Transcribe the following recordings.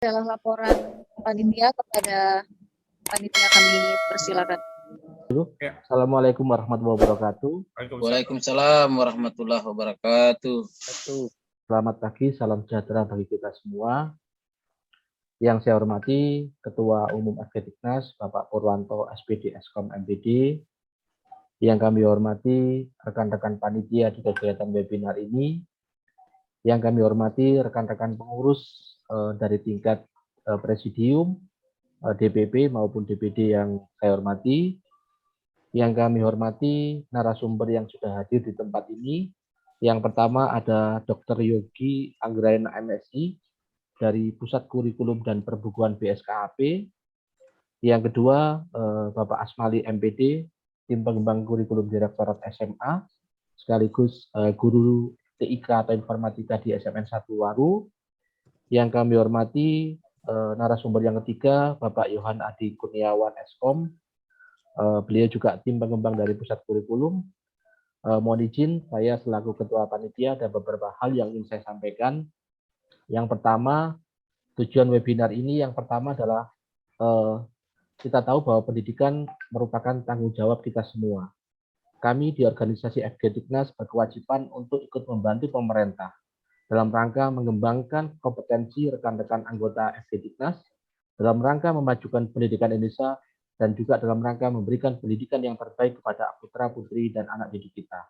adalah laporan panitia kepada panitia, kami persilakan. Assalamualaikum warahmatullahi wabarakatuh. Waalaikumsalam warahmatullahi wabarakatuh. Selamat pagi, salam sejahtera bagi kita semua. Yang saya hormati Ketua Umum FGTIKNAS, Bapak Purwanto SPD Eskom MPD. Yang kami hormati rekan-rekan panitia di kegiatan webinar ini. Yang kami hormati rekan-rekan pengurus dari tingkat presidium, DPP maupun DPD yang saya hormati. Yang kami hormati narasumber yang sudah hadir di tempat ini. Yang pertama ada Dr. Yogi Anggraena MSI dari Pusat Kurikulum dan Perbukuan BSKAP. Yang kedua Bapak Asmali MPD, Tim Pengembang Kurikulum Direktorat SMA, sekaligus guru TIK atau Informatika di SMN 1 Waru. Yang kami hormati narasumber yang ketiga Bapak Yohan Adi Kurniawan Eskom. Beliau juga tim pengembang dari Pusat Kurikulum. Mohon izin, saya selaku Ketua Panitia ada beberapa hal yang ingin saya sampaikan. Yang pertama, tujuan webinar ini yang pertama adalah kita tahu bahwa pendidikan merupakan tanggung jawab kita semua. Kami di organisasi FGTIKNAS berkewajiban untuk ikut membantu pemerintah dalam rangka mengembangkan kompetensi rekan-rekan anggota FGTIKNAS, dalam rangka memajukan pendidikan Indonesia, dan juga dalam rangka memberikan pendidikan yang terbaik kepada putra-putri dan anak didik kita.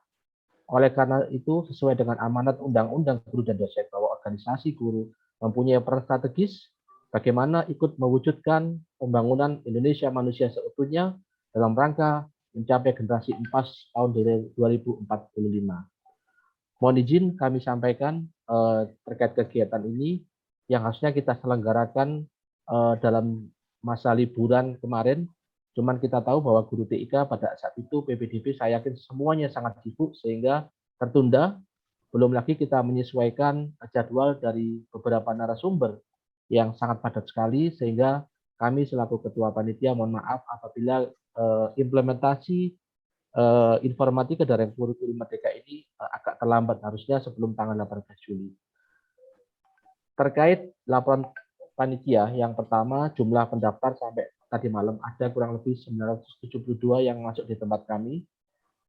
Oleh karena itu, sesuai dengan amanat Undang-Undang Guru dan Dosen bahwa organisasi guru mempunyai peran strategis bagaimana ikut mewujudkan pembangunan Indonesia manusia seutuhnya dalam rangka mencapai generasi emas tahun 2045. Mohon izin kami sampaikan terkait kegiatan ini yang harusnya kita selenggarakan dalam masa liburan kemarin, cuman kita tahu bahwa guru TIK pada saat itu PPDB saya yakin semuanya sangat sibuk sehingga tertunda. Belum lagi kita menyesuaikan jadwal dari beberapa narasumber yang sangat padat sekali sehingga kami selaku ketua panitia mohon maaf apabila implementasi informatika dari kurikulum Merdeka ini agak terlambat, harusnya sebelum tanggal 18 Juli. Terkait laporan panitia, yang pertama jumlah pendaftar sampai tadi malam ada kurang lebih 972 yang masuk di tempat kami,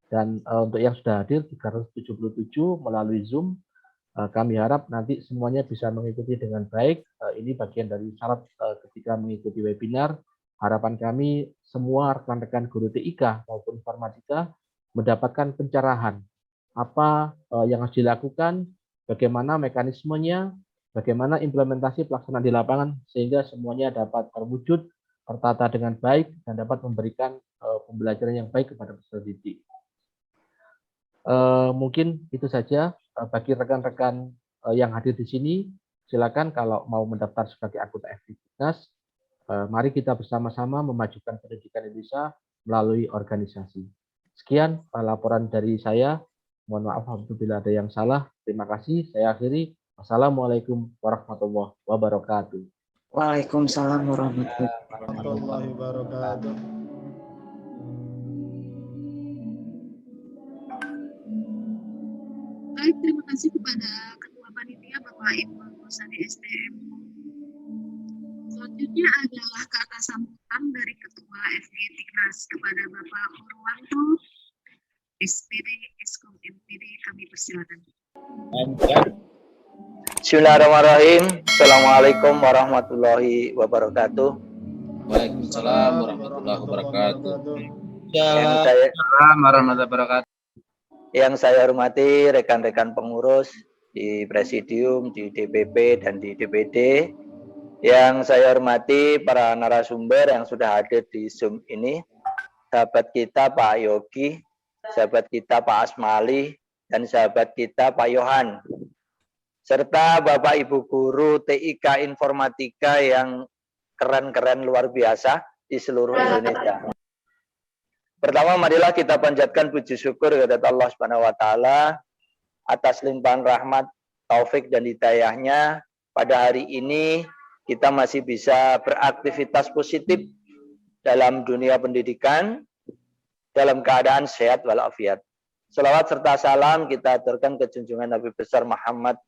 dan untuk yang sudah hadir 377 melalui Zoom. Kami harap nanti semuanya bisa mengikuti dengan baik. Ini bagian dari syarat ketika mengikuti webinar. Harapan kami semua rekan-rekan guru TIK maupun informatika mendapatkan pencerahan apa yang harus dilakukan, bagaimana mekanismenya, bagaimana implementasi pelaksanaan di lapangan sehingga semuanya dapat terwujud, tertata dengan baik dan dapat memberikan pembelajaran yang baik kepada peserta didik. Mungkin itu saja bagi rekan-rekan yang hadir di sini. Silakan kalau mau mendaftar sebagai anggota FGTIKNAS, mari kita bersama-sama memajukan pendidikan Indonesia melalui organisasi. Sekian laporan dari saya. Mohon maaf apabila ada yang salah. Terima kasih. Saya akhiri. Wassalamualaikum warahmatullahi wabarakatuh. Waalaikumsalam warahmatullahi wabarakatuh. Baik, terima kasih kepada Ketua Panitia Bapak Iqbal Rosadi STM. Selanjutnya adalah kata sambutan dari Ketua FGTIKNAS kepada Bapak Purwanto SPD Eskom MPD, kami persilakan. Bismillahirrahmanirrahim. Assalamualaikum warahmatullahi wabarakatuh. Waalaikumsalam warahmatullahi wabarakatuh. Yang saya hormati rekan-rekan pengurus di presidium, di DPP dan di DPD. Yang saya hormati para narasumber yang sudah hadir di Zoom ini. Sahabat kita Pak Yogi, sahabat kita Pak Asmali, dan sahabat kita Pak Yohan. Serta Bapak Ibu Guru TIK Informatika yang keren-keren luar biasa di seluruh Indonesia. Pertama, marilah kita panjatkan puji syukur kepada Allah Subhanahu wa taala atas limpahan rahmat, taufik dan hidayahnya. Pada hari ini kita masih bisa beraktivitas positif dalam dunia pendidikan dalam keadaan sehat walafiat. Salawat serta salam kita aturkan ke junjungan Nabi besar Muhammad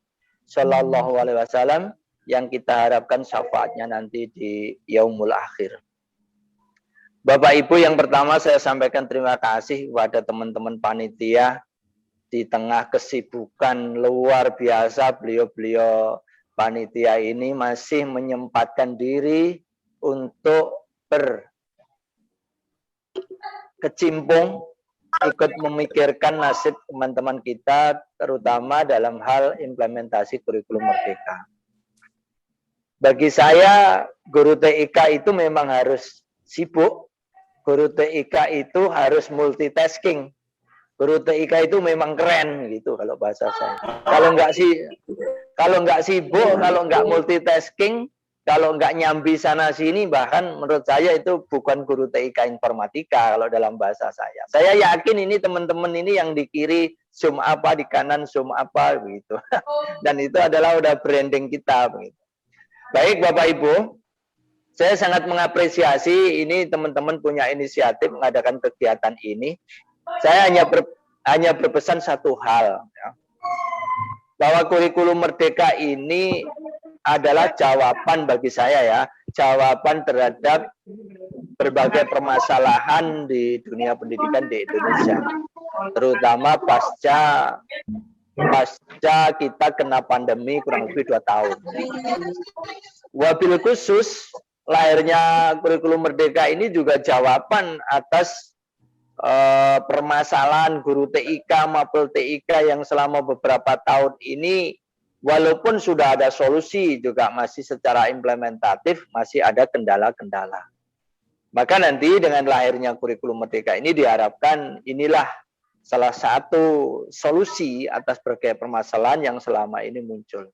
Sallallahu Alaihi Wasallam, yang kita harapkan syafaatnya nanti di yaumul akhir. Bapak Ibu, yang pertama saya sampaikan terima kasih kepada teman-teman panitia. Di tengah kesibukan luar biasa, beliau-beliau panitia ini masih menyempatkan diri untuk berkecimpung, ikut memikirkan nasib teman-teman kita, terutama dalam hal implementasi kurikulum merdeka. Bagi saya, guru TIK itu memang harus sibuk, guru TIK itu harus multitasking. Guru TIK itu memang keren gitu kalau bahasa saya. Kalau nggak sibuk, kalau nggak multitasking, kalau nggak nyambi sana sini, bahkan menurut saya itu bukan guru TIK informatika kalau dalam bahasa saya. Saya yakin ini teman-teman ini yang di kiri Zoom apa, di kanan Zoom apa begitu. Dan itu adalah udah branding kita begitu. Baik Bapak Ibu, saya sangat mengapresiasi ini teman-teman punya inisiatif mengadakan kegiatan ini. Saya hanya berpesan satu hal, ya, bahwa kurikulum merdeka ini adalah jawaban bagi saya ya, jawaban terhadap berbagai permasalahan di dunia pendidikan di Indonesia, terutama pasca kita kena pandemi kurang lebih 2 tahun. Wabil khusus lahirnya kurikulum merdeka ini juga jawaban atas permasalahan guru TIK, mapel TIK yang selama beberapa tahun ini walaupun sudah ada solusi juga masih secara implementatif masih ada kendala-kendala. Maka nanti dengan lahirnya kurikulum merdeka ini diharapkan inilah salah satu solusi atas berbagai permasalahan yang selama ini muncul.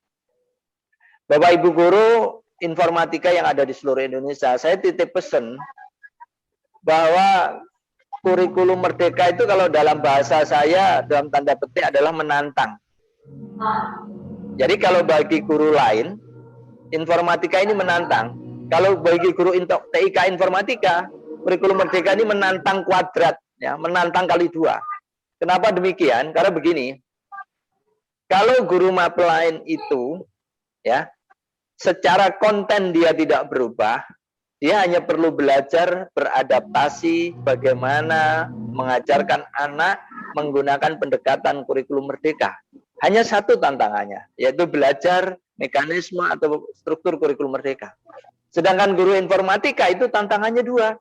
Bapak Ibu guru informatika yang ada di seluruh Indonesia, saya titip pesan bahwa kurikulum merdeka itu kalau dalam bahasa saya, dalam tanda petik adalah menantang. Jadi kalau bagi guru lain, informatika ini menantang. Kalau bagi guru TIK informatika, kurikulum merdeka ini menantang kuadrat, ya, menantang kali 2. Kenapa demikian? Karena begini, kalau guru mapel lain itu, ya, secara konten dia tidak berubah, dia hanya perlu belajar beradaptasi bagaimana mengajarkan anak menggunakan pendekatan kurikulum merdeka. Hanya satu tantangannya, yaitu belajar mekanisme atau struktur kurikulum merdeka. Sedangkan guru informatika itu tantangannya 2.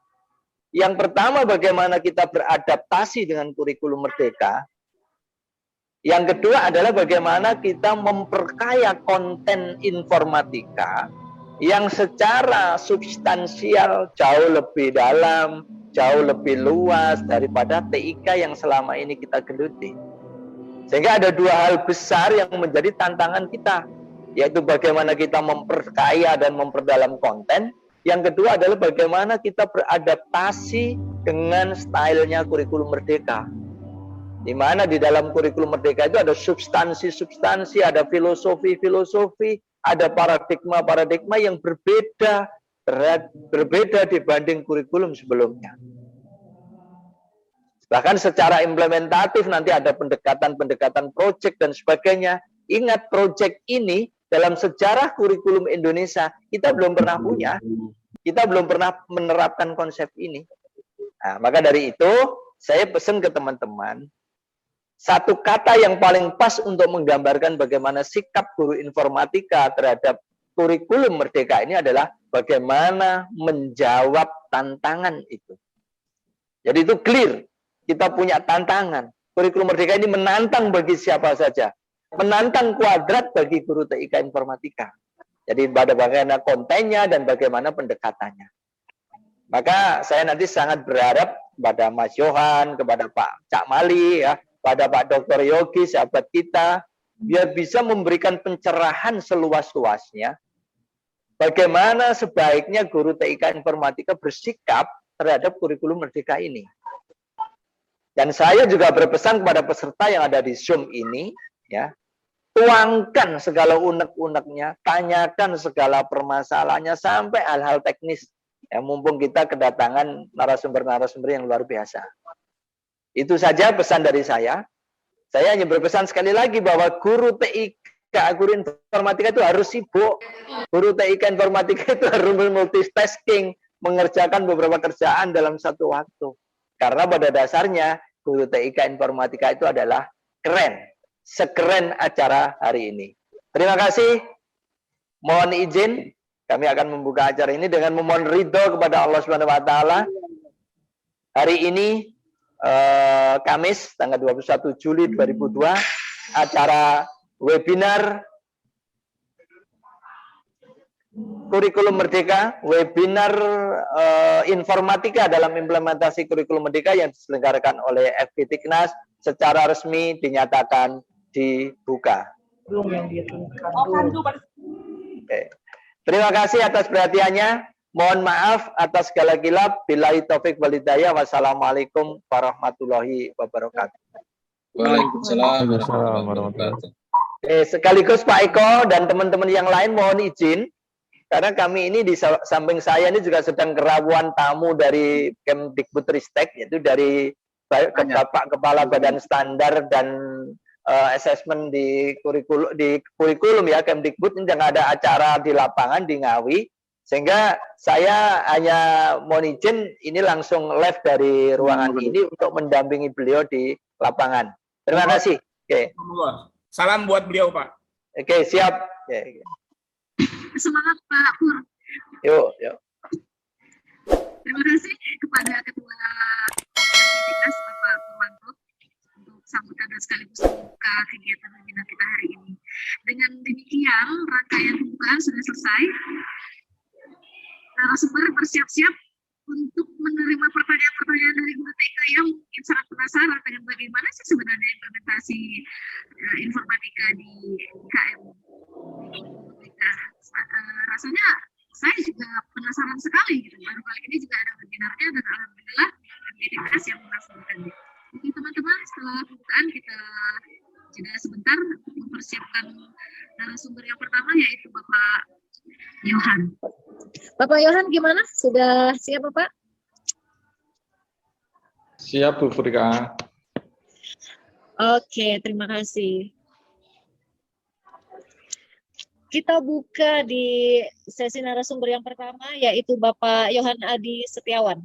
Yang pertama bagaimana kita beradaptasi dengan kurikulum merdeka. Yang kedua adalah bagaimana kita memperkaya konten informatika yang secara substansial jauh lebih dalam, jauh lebih luas daripada TIK yang selama ini kita geluti. Sehingga ada 2 hal besar yang menjadi tantangan kita, yaitu bagaimana kita memperkaya dan memperdalam konten. Yang kedua adalah bagaimana kita beradaptasi dengan stylenya kurikulum merdeka. Di mana di dalam kurikulum merdeka itu ada substansi-substansi, ada filosofi-filosofi, ada paradigma-paradigma yang berbeda dibanding kurikulum sebelumnya. Bahkan secara implementatif nanti ada pendekatan-pendekatan proyek dan sebagainya. Ingat proyek ini dalam sejarah kurikulum Indonesia kita belum pernah punya. Kita belum pernah menerapkan konsep ini. Nah, maka dari itu saya pesan ke teman-teman, satu kata yang paling pas untuk menggambarkan bagaimana sikap guru informatika terhadap kurikulum merdeka ini adalah bagaimana menjawab tantangan itu. Jadi itu clear, kita punya tantangan. Kurikulum merdeka ini menantang bagi siapa saja. Menantang kuadrat bagi guru TIK informatika. Jadi bagaimana kontennya dan bagaimana pendekatannya. Maka saya nanti sangat berharap kepada Mas Yohan, kepada Pak Cak Mali, ya, pada Pak Dr. Yogi, sahabat kita, biar bisa memberikan pencerahan seluas-luasnya bagaimana sebaiknya guru TIK informatika bersikap terhadap kurikulum merdeka ini. Dan saya juga berpesan kepada peserta yang ada di Zoom ini, ya, tuangkan segala unek-uneknya, tanyakan segala permasalahannya sampai hal-hal teknis. Ya, mumpung kita kedatangan narasumber-narasumber yang luar biasa. Itu saja pesan dari saya. Saya hanya berpesan sekali lagi bahwa guru TIK guru informatika itu harus sibuk. Guru TIK informatika itu harus multitasking, mengerjakan beberapa kerjaan dalam satu waktu. Karena pada dasarnya guru TIK informatika itu adalah keren. Sekeren acara hari ini. Terima kasih. Mohon izin, kami akan membuka acara ini dengan memohon ridho kepada Allah Subhanahu wa taala. Hari ini Kamis tanggal 21 Juli 2002 acara webinar Kurikulum Merdeka, webinar informatika dalam implementasi Kurikulum Merdeka yang diselenggarakan oleh FPTIKNAS secara resmi dinyatakan dibuka. Oke. Terima kasih atas perhatiannya. Mohon maaf atas segala kilap. Billahi taufik wal hidayah. Wassalamualaikum warahmatullahi wabarakatuh. Waalaikumsalam warahmatullahi wabarakatuh. Sekaligus Pak Eko dan teman-teman yang lain mohon izin. Karena kami ini di samping saya ini juga sedang kerabuan tamu dari Kemdikbudristek, yaitu dari Bapak Kepala Badan Standar dan Assessment di kurikulum ya Kemdikbud. Ini jangan ada acara di lapangan di Ngawi, sehingga saya hanya mohon izin ini langsung live dari ruangan ini untuk mendampingi beliau di lapangan. Terima kasih. Oke. Salam buat beliau, Pak. Oke, siap. Oke. Semangat Pak Pur. Yuk, yuk. Terima kasih kepada Ketua Aktivitas Bapak Purwanto untuk sambutan dan sekaligus membuka kegiatan webinar kita hari ini. Dengan demikian, rangkaian pembukaan sudah selesai. Narasumber bersiap-siap untuk menerima pertanyaan-pertanyaan dari guru TK yang mungkin sangat penasaran dengan bagaimana sih sebenarnya implementasi informatika di KM. Rasanya saya juga penasaran sekali gitu. Baru kali ini juga ada webinarnya dan alhamdulillah aktivitas yang melaksanakannya. Oke teman-teman, setelah pembukaan kita jeda sebentar untuk mempersiapkan narasumber yang pertama yaitu Bapak Yohan. Bapak Yohan gimana? Sudah siap Bapak? Siap Bu Furika. Oke, terima kasih. Kita buka di sesi narasumber yang pertama, yaitu Bapak Yohan Adi Setiawan.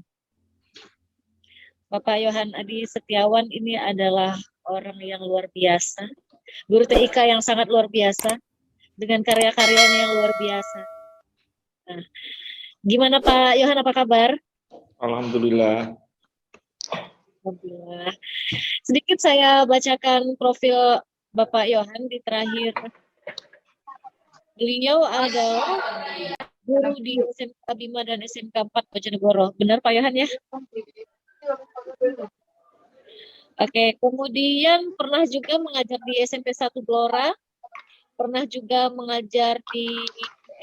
Bapak Yohan Adi Setiawan ini adalah orang yang luar biasa, guru TIK yang sangat luar biasa, dengan karya-karyanya yang luar biasa. Nah, gimana Pak Yohan, apa kabar? Alhamdulillah. Alhamdulillah. Sedikit saya bacakan profil Bapak Yohan di terakhir. Beliau adalah guru di SMK 5 dan SMK 4 Bojonegoro. Benar Pak Yohan ya? Oke, kemudian pernah juga mengajar di SMP 1 Blora, pernah juga mengajar di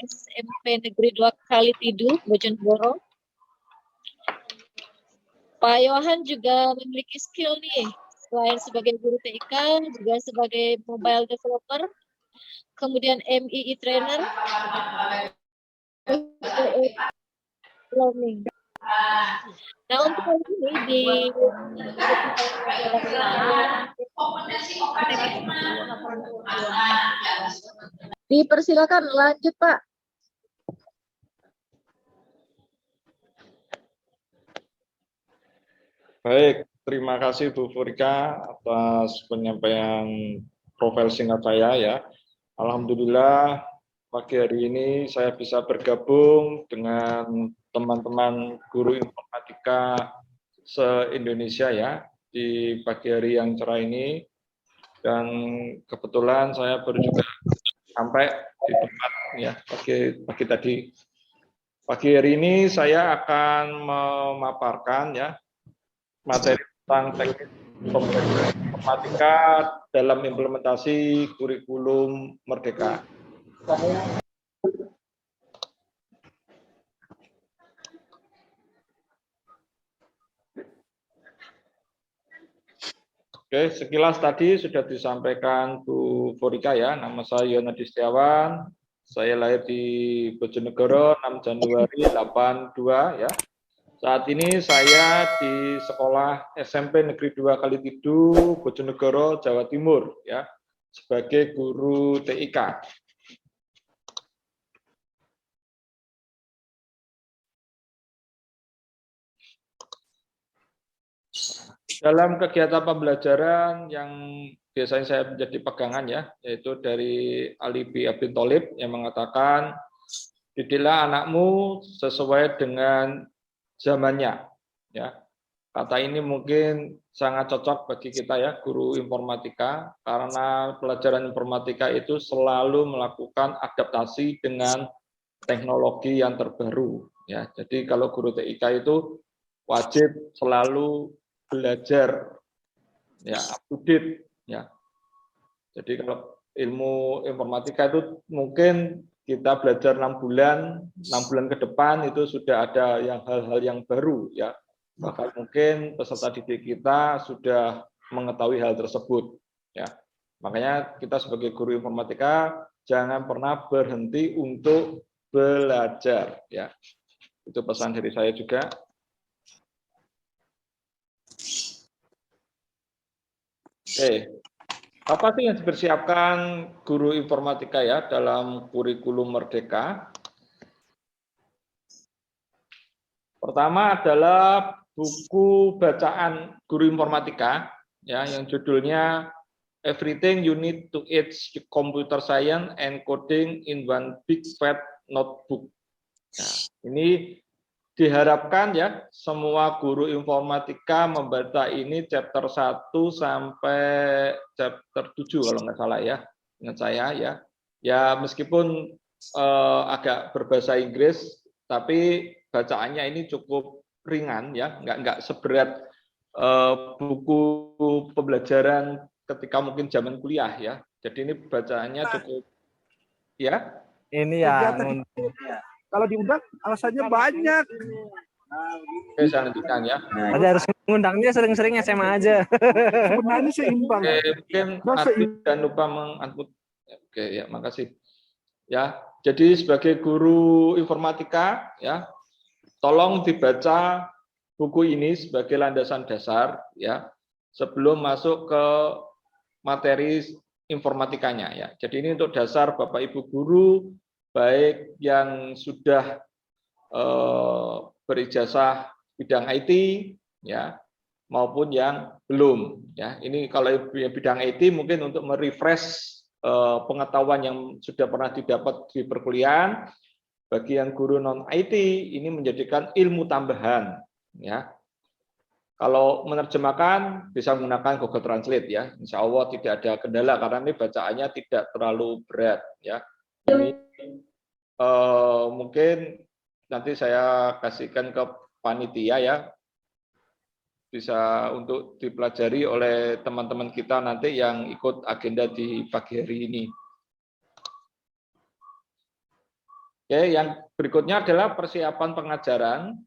SMP Negeri 2 Kalitidu, Bojonegoro. Pak Yohan juga memiliki skill nih, selain sebagai guru TIK, juga sebagai mobile developer, kemudian MII trainer, learning. Nah untuk kali ini dipersilakan lanjut Pak. Baik, terima kasih Bu Furika atas penyampaian profil singkat saya ya. Alhamdulillah pagi hari ini saya bisa bergabung dengan teman-teman guru informatika se-Indonesia ya di pagi hari yang cerah ini, dan kebetulan saya baru juga sampai di tempat ya pagi tadi. Pagi hari ini saya akan memaparkan ya materi tentang teknik pembelajaran informatika dalam implementasi kurikulum Merdeka. Oke, sekilas tadi sudah disampaikan Bu Furika ya, nama saya Yohan Adi Setiawan, saya lahir di Bojonegoro 6 Januari 82 ya. Saat ini saya di sekolah SMP Negeri 2 Kalitidu, Bojonegoro, Jawa Timur ya. sebagai guru TIK. Dalam kegiatan pembelajaran yang biasanya saya menjadi pegangan ya, yaitu dari Ali bin Abi Thalib yang mengatakan, didiklah anakmu sesuai dengan zamannya. Ya, kata ini mungkin sangat cocok bagi kita ya, guru informatika, karena pelajaran informatika itu selalu melakukan adaptasi dengan teknologi yang terbaru. Ya, jadi kalau guru TIK itu wajib selalu belajar ya, up to date ya. Jadi kalau ilmu informatika itu mungkin kita belajar 6 bulan ke depan itu sudah ada hal-hal yang baru ya. Bahkan mungkin peserta didik kita sudah mengetahui hal tersebut ya. Makanya kita sebagai guru informatika jangan pernah berhenti untuk belajar ya. Itu pesan dari saya juga. Oke, apa sih yang dipersiapkan guru informatika ya dalam kurikulum Merdeka? Pertama adalah buku bacaan guru informatika ya yang judulnya Everything You Need to Teach Computer Science and Coding in One Big Fat Notebook. Nah, ini diharapkan ya semua guru informatika membaca ini chapter 1 sampai chapter 7 kalau nggak salah ya, ingat saya ya. Ya meskipun agak berbahasa Inggris, tapi bacaannya ini cukup ringan ya, nggak seberat buku pembelajaran ketika mungkin zaman kuliah ya. Jadi ini bacaannya cukup ya. Ini ya. Kalau diundang alasannya banyak. Oke, saya lanjutkan ya. Ada harus mengundangnya sering-sering SMA aja. Sebenarnya seimbang. Oke, mungkin Adit dan lupa mengunmute. Oke, ya, makasih. Ya, jadi sebagai guru informatika ya, tolong dibaca buku ini sebagai landasan dasar ya sebelum masuk ke materi informatikanya ya. Jadi ini untuk dasar Bapak Ibu guru baik yang sudah berijazah bidang IT ya maupun yang belum ya. Ini kalau bidang IT mungkin untuk merefresh pengetahuan yang sudah pernah didapat di perkuliahan. Bagi yang guru non IT ini menjadikan ilmu tambahan ya. Kalau menerjemahkan bisa menggunakan Google Translate ya. Insya Allah tidak ada kendala karena ini bacaannya tidak terlalu berat ya. Ini mungkin nanti saya kasihkan ke panitia ya, bisa untuk dipelajari oleh teman-teman kita nanti yang ikut agenda di pagi hari ini. Oke, yang berikutnya adalah persiapan pengajaran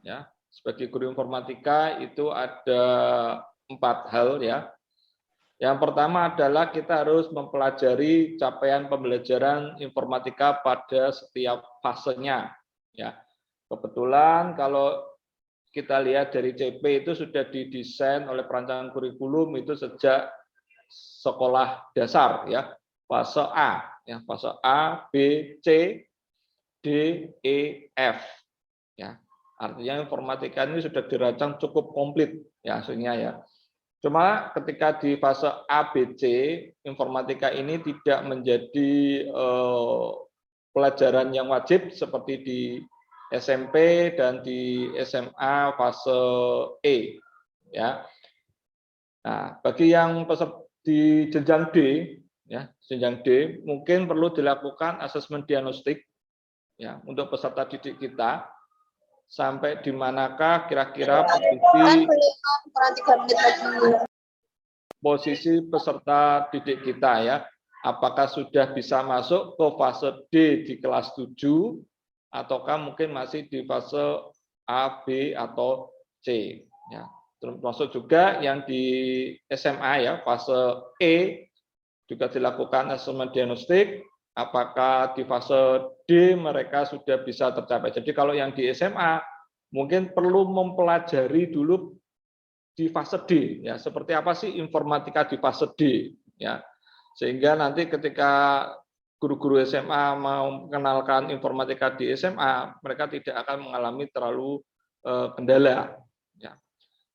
ya. Sebagai guru informatika itu ada 4 hal ya. Yang pertama adalah kita harus mempelajari capaian pembelajaran informatika pada setiap fasenya. Ya, kebetulan kalau kita lihat dari CP itu sudah didesain oleh perancangan kurikulum itu sejak sekolah dasar ya, fase A, ya fase A, B, C, D, E, F. Ya, artinya informatika ini sudah dirancang cukup komplit ya hasilnya ya. Cuma ketika di fase ABC, informatika ini tidak menjadi pelajaran yang wajib seperti di SMP dan di SMA fase E. Ya. Nah, bagi yang di jenjang D, ya, jenjang D mungkin perlu dilakukan asesmen diagnostik ya untuk peserta didik kita. Sampai di manakah kira-kira posisi peserta didik kita ya, apakah sudah bisa masuk ke fase D di kelas 7 ataukah mungkin masih di fase A, B atau C ya. Termasuk juga yang di SMA ya, fase E juga dilakukan asesmen diagnostik. Apakah di fase D mereka sudah bisa tercapai. Jadi kalau yang di SMA mungkin perlu mempelajari dulu di fase D ya, seperti apa sih informatika di fase D ya. Sehingga nanti ketika guru-guru SMA mau mengenalkan informatika di SMA, mereka tidak akan mengalami terlalu kendala. Ya.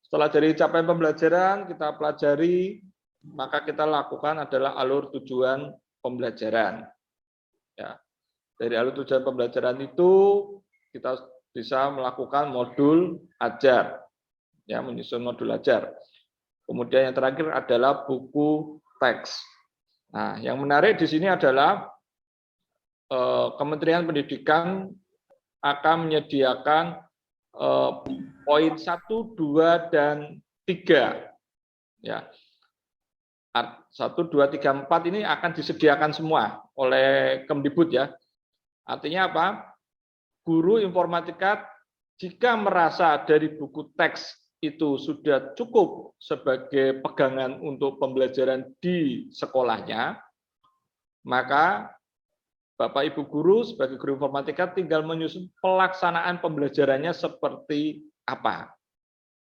Setelah dari capaian pembelajaran kita pelajari, maka kita lakukan adalah alur tujuan pembelajaran. Ya. Dari alur tujuan pembelajaran itu kita bisa melakukan modul ajar, ya, menyusun modul ajar. Kemudian yang terakhir adalah buku teks. Nah, yang menarik di sini adalah Kementerian Pendidikan akan menyediakan poin 1, 2, dan 3. Ya. 1, 2, 3, 4 ini akan disediakan semua oleh Kemdikbud ya. Artinya apa? Guru informatika jika merasa dari buku teks itu sudah cukup sebagai pegangan untuk pembelajaran di sekolahnya, maka Bapak Ibu guru sebagai guru informatika tinggal menyusun pelaksanaan pembelajarannya seperti apa.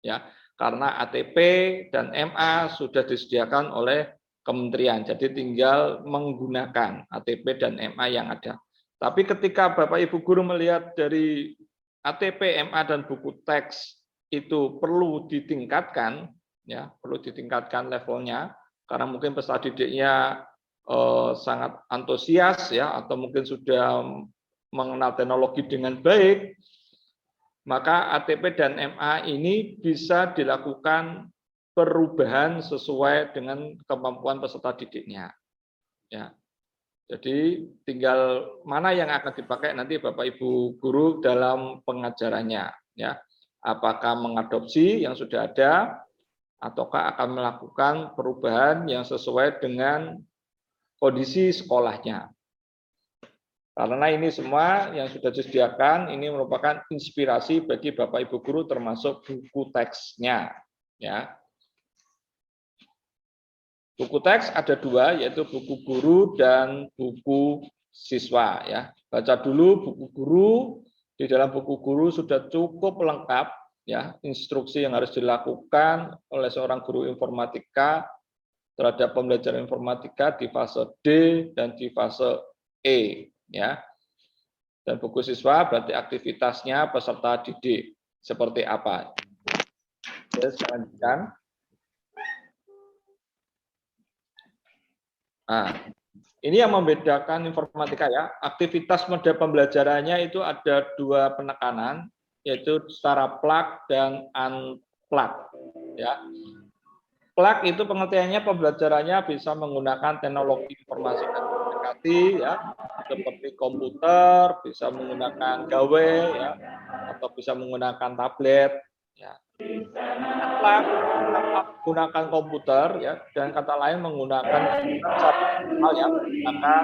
Ya, karena ATP dan MA sudah disediakan oleh kementerian, jadi tinggal menggunakan ATP dan MA yang ada. Tapi ketika Bapak Ibu guru melihat dari ATP, MA dan buku teks itu perlu ditingkatkan, ya, perlu ditingkatkan levelnya, karena mungkin peserta didiknya sangat antusias, ya, atau mungkin sudah mengenal teknologi dengan baik, maka ATP dan MA ini bisa dilakukan perubahan sesuai dengan kemampuan peserta didiknya. Ya. Jadi tinggal mana yang akan dipakai nanti Bapak Ibu guru dalam pengajarannya. Ya. Apakah mengadopsi yang sudah ada, ataukah akan melakukan perubahan yang sesuai dengan kondisi sekolahnya. Karena ini semua yang sudah disediakan, ini merupakan inspirasi bagi Bapak Ibu guru termasuk buku teksnya. Ya. Buku teks ada 2, yaitu buku guru dan buku siswa. Ya. Baca dulu buku guru, di dalam buku guru sudah cukup lengkap, ya, instruksi yang harus dilakukan oleh seorang guru informatika terhadap pembelajaran informatika di fase D dan di fase E, ya. Dan buku siswa berarti aktivitasnya peserta didik seperti apa. Oke, selanjutnya. Nah, ini yang membedakan informatika ya. Aktivitas mode pembelajarannya itu ada 2 penekanan, yaitu secara plug dan unplug, ya. Plug itu pengertiannya pembelajarannya bisa menggunakan teknologi informasi dan komunikasi, ya, seperti komputer, bisa menggunakan gawe, ya, atau bisa menggunakan tablet, ya. Plug menggunakan komputer, ya, dan kata lain menggunakan satu hal yang menggunakan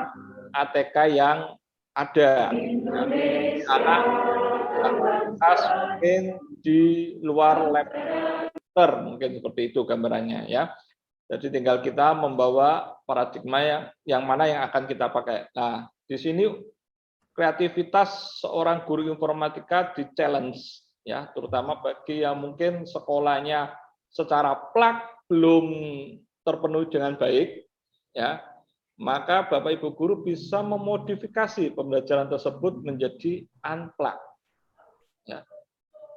ATK yang ada, ya. Karena aktivitas mungkin di luar lab mungkin seperti itu gambarannya, ya. Jadi tinggal kita membawa paradigma yang mana yang akan kita pakai. Nah, di sini kreativitas seorang guru informatika di challenge, ya, terutama bagi yang mungkin sekolahnya secara plug belum terpenuhi dengan baik, ya. Maka Bapak Ibu guru bisa memodifikasi pembelajaran tersebut menjadi unplug. Ya.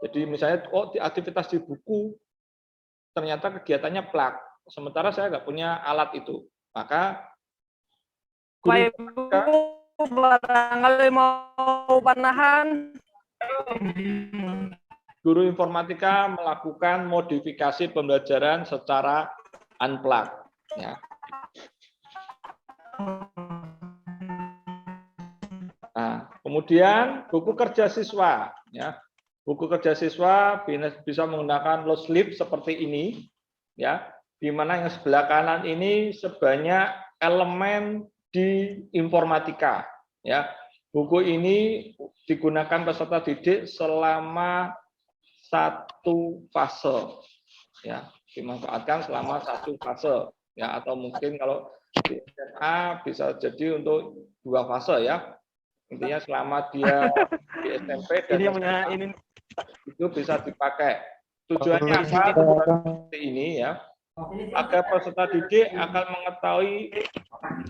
Jadi misalnya aktivitas di buku ternyata kegiatannya plug, sementara saya nggak punya alat itu, maka barangkali mau panahan. Guru informatika melakukan modifikasi pembelajaran secara unplug, ya. Nah, kemudian buku kerja siswa, ya. Buku kerja siswa bisa menggunakan loose leaf seperti ini, ya, di mana yang sebelah kanan ini sebanyak elemen di informatika, ya. Buku ini digunakan peserta didik selama 1 fase, ya, dimanfaatkan selama 1 fase, ya, atau mungkin kalau di SMA bisa jadi untuk 2 fase, ya. Intinya selama dia di SMP dan itu bisa dipakai. Tujuannya apa? Seperti ini, ya. agar peserta didik akan mengetahui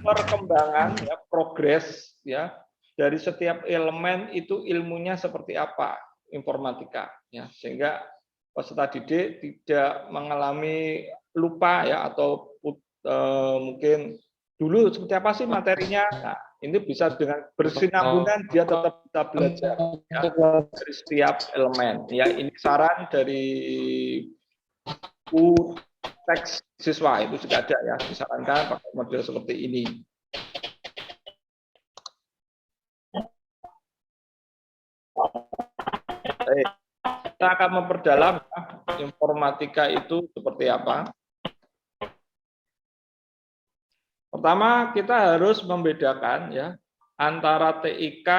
perkembangan ya, progres ya dari setiap elemen itu ilmunya seperti apa informatika ya, sehingga peserta didik tidak mengalami lupa ya atau mungkin dulu seperti apa sih materinya. Nah, ini bisa dengan bersinambungan dia tetap bisa belajar ya, dari setiap elemen. Ya, ini saran dari buku teks siswa itu juga ada ya, disarankan pakai model seperti ini. Baik. Kita akan memperdalam ya, informatika itu seperti apa. Pertama, kita harus membedakan ya antara TIK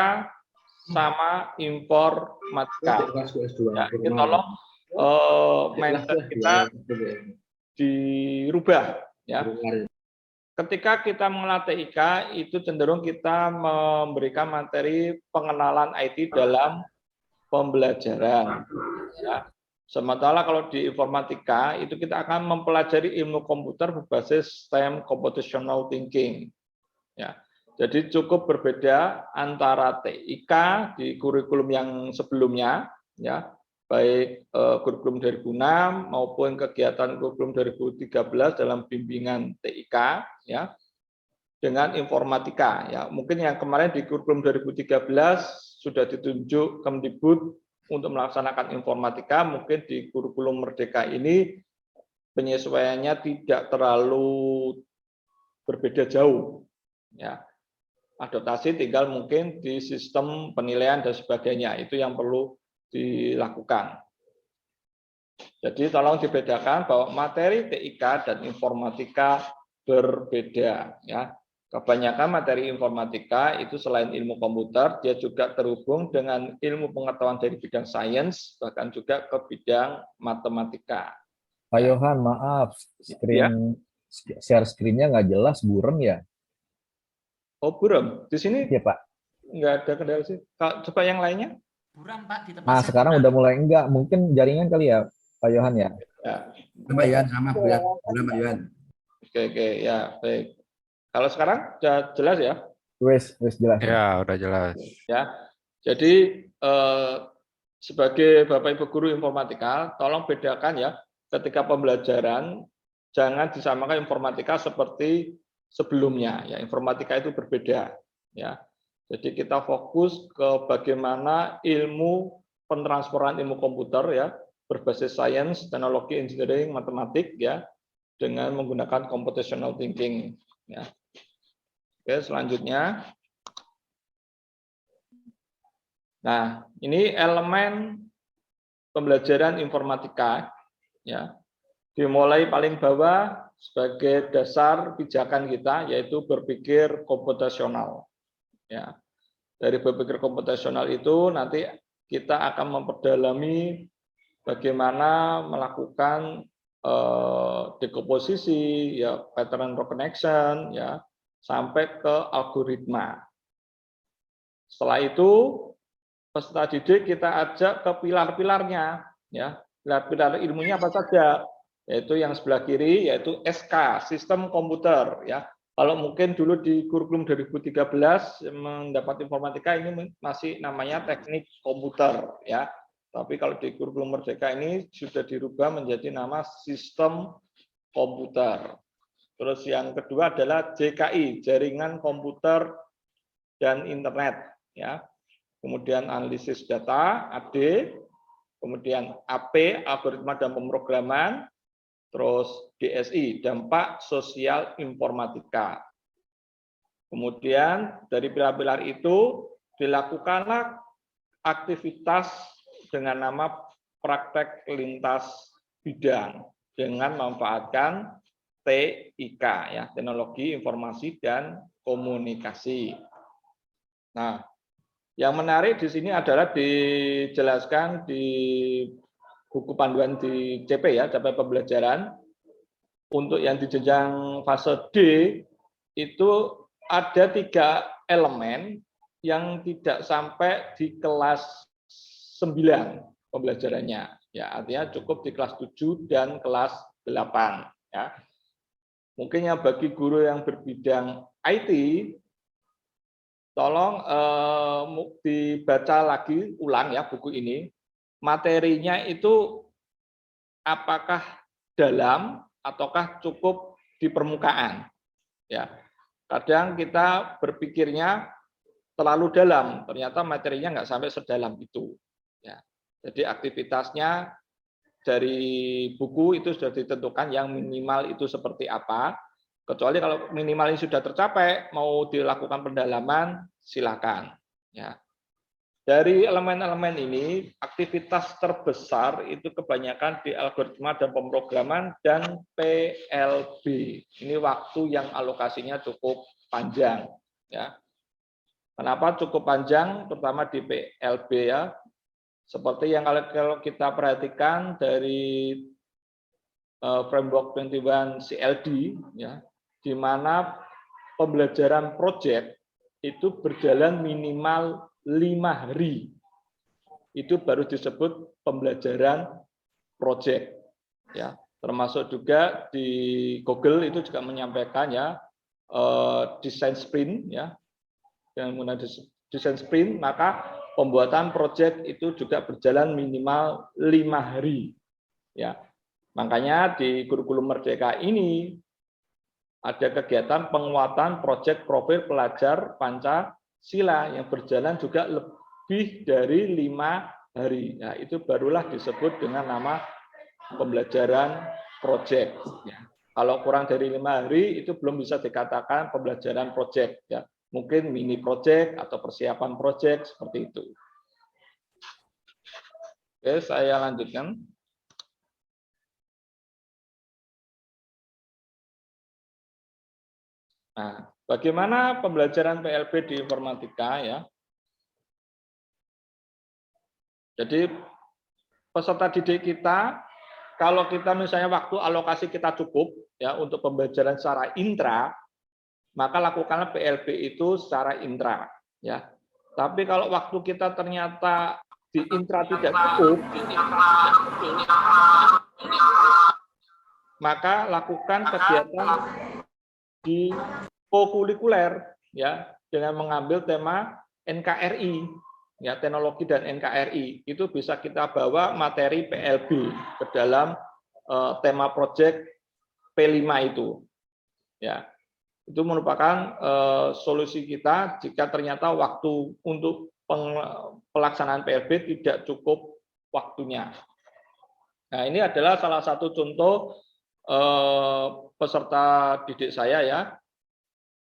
sama informatika. Ya, ini tolong mindset kita dirubah ya. Ketika kita mengenal TIK itu cenderung kita memberikan materi pengenalan IT dalam pembelajaran. Ya. Sementara kalau di informatika itu kita akan mempelajari ilmu komputer berbasis STEM computational thinking. Ya. Jadi cukup berbeda antara TIK di kurikulum yang sebelumnya, ya, baik kurikulum 2006 maupun kegiatan kurikulum 2013 dalam bimbingan TIK, ya, dengan informatika. Ya. Mungkin yang kemarin di kurikulum 2013 sudah ditunjuk Kemdikbud untuk melaksanakan informatika, mungkin di kurikulum Merdeka ini penyesuaiannya tidak terlalu berbeda jauh. Ya. Adaptasi tinggal mungkin di sistem penilaian dan sebagainya, itu yang perlu dilakukan. Jadi tolong dibedakan bahwa materi TIK dan informatika berbeda. Ya. Kebanyakan materi informatika itu selain ilmu komputer, dia juga terhubung dengan ilmu pengetahuan dari bidang sains, bahkan juga ke bidang matematika. Pak Yohan, maaf, share screen-nya nggak jelas, burem ya? Oh, burem. Di sini ya, Pak. Nggak ada kendala sih. Coba yang lainnya. Buram, Pak. Di tempat nah, sekarang udah mulai enggak. Mungkin jaringan kali ya, Pak Yohan ya? Ya. Mbak Yohan, sama Bu ya. Mbak Yohan. Oke, ya, baik. Kalau sekarang sudah jelas ya? Wes jelas. Ya, udah jelas. Ya, jadi sebagai Bapak Ibu guru informatika, tolong bedakan ya, ketika pembelajaran jangan disamakan informatika seperti sebelumnya. Ya, informatika itu berbeda. Ya, jadi kita fokus ke bagaimana ilmu pentransferan ilmu komputer ya berbasis sains, teknologi, engineering, matematik ya dengan menggunakan computational thinking. Ya. Oke, selanjutnya. Nah, ini elemen pembelajaran informatika, ya. Dimulai paling bawah sebagai dasar pijakan kita, yaitu berpikir komputasional. Ya. Dari berpikir komputasional itu nanti kita akan memperdalami bagaimana melakukan dekomposisi, ya, pattern recognition, ya, sampai ke algoritma. Setelah itu peserta didik kita ajak ke pilar-pilarnya, ya. Pilar-pilar ilmunya apa saja? Yaitu yang sebelah kiri, yaitu SK, sistem komputer, ya. Kalau mungkin dulu di kurikulum 2013 mendapat informatika ini masih namanya teknik komputer, ya. Tapi kalau di kurikulum Merdeka ini sudah dirubah menjadi nama sistem komputer. Terus yang kedua adalah JKI, jaringan komputer dan internet, ya. Kemudian analisis data, AD, kemudian AP, algoritma dan pemrograman, terus DSI, dampak sosial informatika. Kemudian dari pilar-pilar itu dilakukanlah aktivitas dengan nama praktek lintas bidang dengan memanfaatkan TIK, ya, teknologi informasi dan komunikasi. Nah, yang menarik di sini adalah dijelaskan di buku panduan di CP, ya, capaian pembelajaran. Untuk yang di jenjang fase D itu ada 3 elemen yang tidak sampai di kelas 9 pembelajarannya. Ya, artinya cukup di kelas 7 dan kelas 8. ya. Mungkin yang bagi guru yang berbidang IT, tolong dibaca lagi ulang ya buku ini. Materinya itu apakah dalam ataukah cukup di permukaan? Ya, kadang kita berpikirnya terlalu dalam, ternyata materinya nggak sampai sedalam itu. Ya, jadi aktivitasnya dari buku itu sudah ditentukan yang minimal itu seperti apa. Kecuali kalau minimal ini sudah tercapai, mau dilakukan pendalaman, silakan. Ya. Dari elemen-elemen ini, aktivitas terbesar itu kebanyakan di algoritma dan pemrograman dan PLB. Ini waktu yang alokasinya cukup panjang. Ya. Kenapa cukup panjang? Terutama di PLB ya. Seperti yang kalau kita perhatikan dari framework 21 CLD, ya, di mana pembelajaran proyek itu berjalan minimal 5 hari. Itu baru disebut pembelajaran proyek. Ya, termasuk juga di Google itu juga menyampaikan ya desain sprint ya. Dengan menggunakan desain sprint, maka pembuatan proyek itu juga berjalan minimal 5 hari. Ya, makanya di kurikulum Merdeka ini ada kegiatan penguatan proyek profil pelajar Pancasila yang berjalan juga lebih dari 5 hari. Nah, itu barulah disebut dengan nama pembelajaran proyek. Ya. Kalau kurang dari 5 hari itu belum bisa dikatakan pembelajaran proyek. Ya. Mungkin mini proyek atau persiapan proyek seperti itu. Oke, saya lanjutkan. Nah, bagaimana pembelajaran PLB di informatika ya? Jadi peserta didik kita, kalau kita misalnya waktu alokasi kita cukup ya untuk pembelajaran secara intra, maka lakukanlah PLB itu secara intra ya. Tapi kalau waktu kita ternyata di intra tidak cukup, maka lakukan kegiatan di kokurikuler ya dengan mengambil tema NKRI ya, teknologi dan NKRI. Itu bisa kita bawa materi PLB ke dalam tema proyek P5 itu ya. Itu merupakan solusi kita jika ternyata waktu untuk pelaksanaan PLB tidak cukup waktunya. Nah, ini adalah salah satu contoh peserta didik saya ya,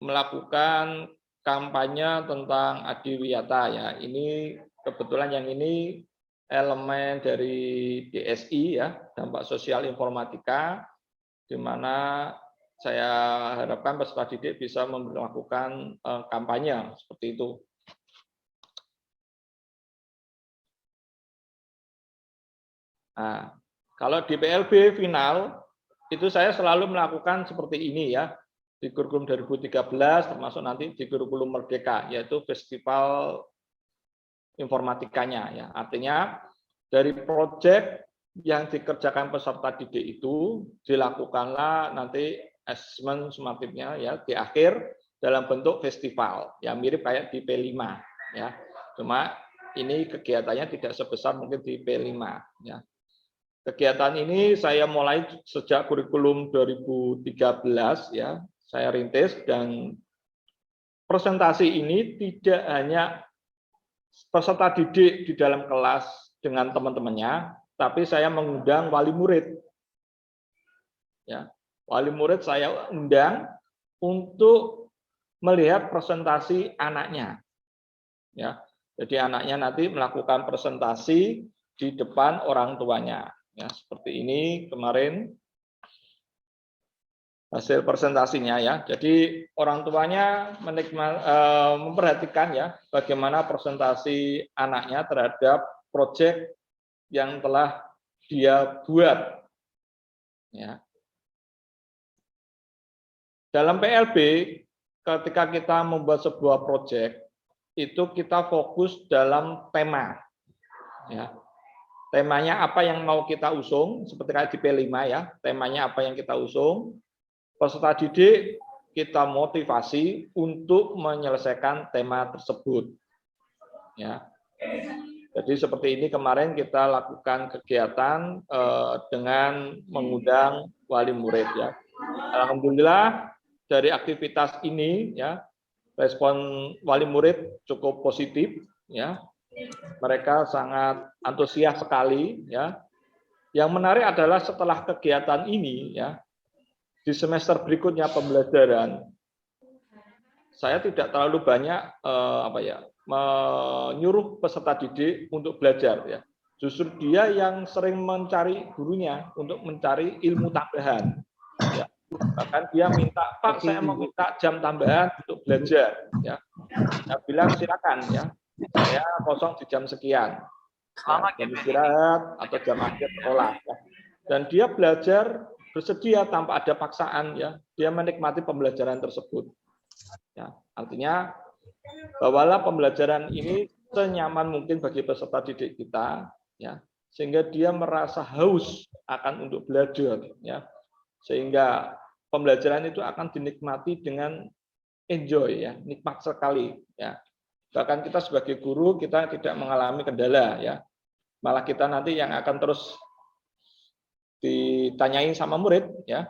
melakukan kampanye tentang Adiwiyata ya. Ini kebetulan yang ini elemen dari DSI ya, dampak sosial informatika, di mana saya harapkan peserta didik bisa melakukan kampanye seperti itu. Nah, kalau di PLB final itu saya selalu melakukan seperti ini ya, di kurikulum 2013 termasuk nanti di kurikulum Merdeka, yaitu festival informatikanya ya. Artinya dari proyek yang dikerjakan peserta didik itu dilakukanlah nanti asesmen sumatifnya ya di akhir dalam bentuk festival ya, mirip kayak di P5 ya. Cuma ini kegiatannya tidak sebesar mungkin di P5 ya. Kegiatan ini saya mulai sejak kurikulum 2013 ya, saya rintis, dan presentasi ini tidak hanya peserta didik di dalam kelas dengan teman-temannya, tapi saya mengundang wali murid. Ya, wali murid saya undang untuk melihat presentasi anaknya. Ya, jadi anaknya nanti melakukan presentasi di depan orang tuanya. Ya, seperti ini kemarin hasil presentasinya ya. Jadi orang tuanya memperhatikan ya bagaimana presentasi anaknya terhadap proyek yang telah dia buat. Ya. Dalam PLB, ketika kita membuat sebuah proyek, itu kita fokus dalam tema. Ya. Temanya apa yang mau kita usung, seperti kayak di P5 ya, temanya apa yang kita usung, peserta didik kita motivasi untuk menyelesaikan tema tersebut. Ya. Jadi seperti ini kemarin kita lakukan kegiatan dengan mengundang wali murid ya. Alhamdulillah dari aktivitas ini ya, respon wali murid cukup positif ya. Mereka sangat antusias sekali ya. Yang menarik adalah setelah kegiatan ini ya, di semester berikutnya pembelajaran, saya tidak terlalu banyak menyuruh peserta didik untuk belajar ya. Justru dia yang sering mencari gurunya untuk mencari ilmu tambahan. Ya. Bahkan dia minta, Pak, saya mau minta jam tambahan untuk belajar. Ya. Saya bilang silakan ya. Saya kosong di jam sekian. Jam istirahat atau jam akhir sekolah. Ya. Dan dia belajar bersedia tanpa ada paksaan ya. Dia menikmati pembelajaran tersebut. Ya, artinya bawalah pembelajaran ini senyaman mungkin bagi peserta didik kita ya, sehingga dia merasa haus akan untuk belajar ya. Sehingga pembelajaran itu akan dinikmati dengan enjoy ya, nikmat sekali ya. Bahkan kita sebagai guru kita tidak mengalami kendala ya. Malah kita nanti yang akan terus ditanyain sama murid ya.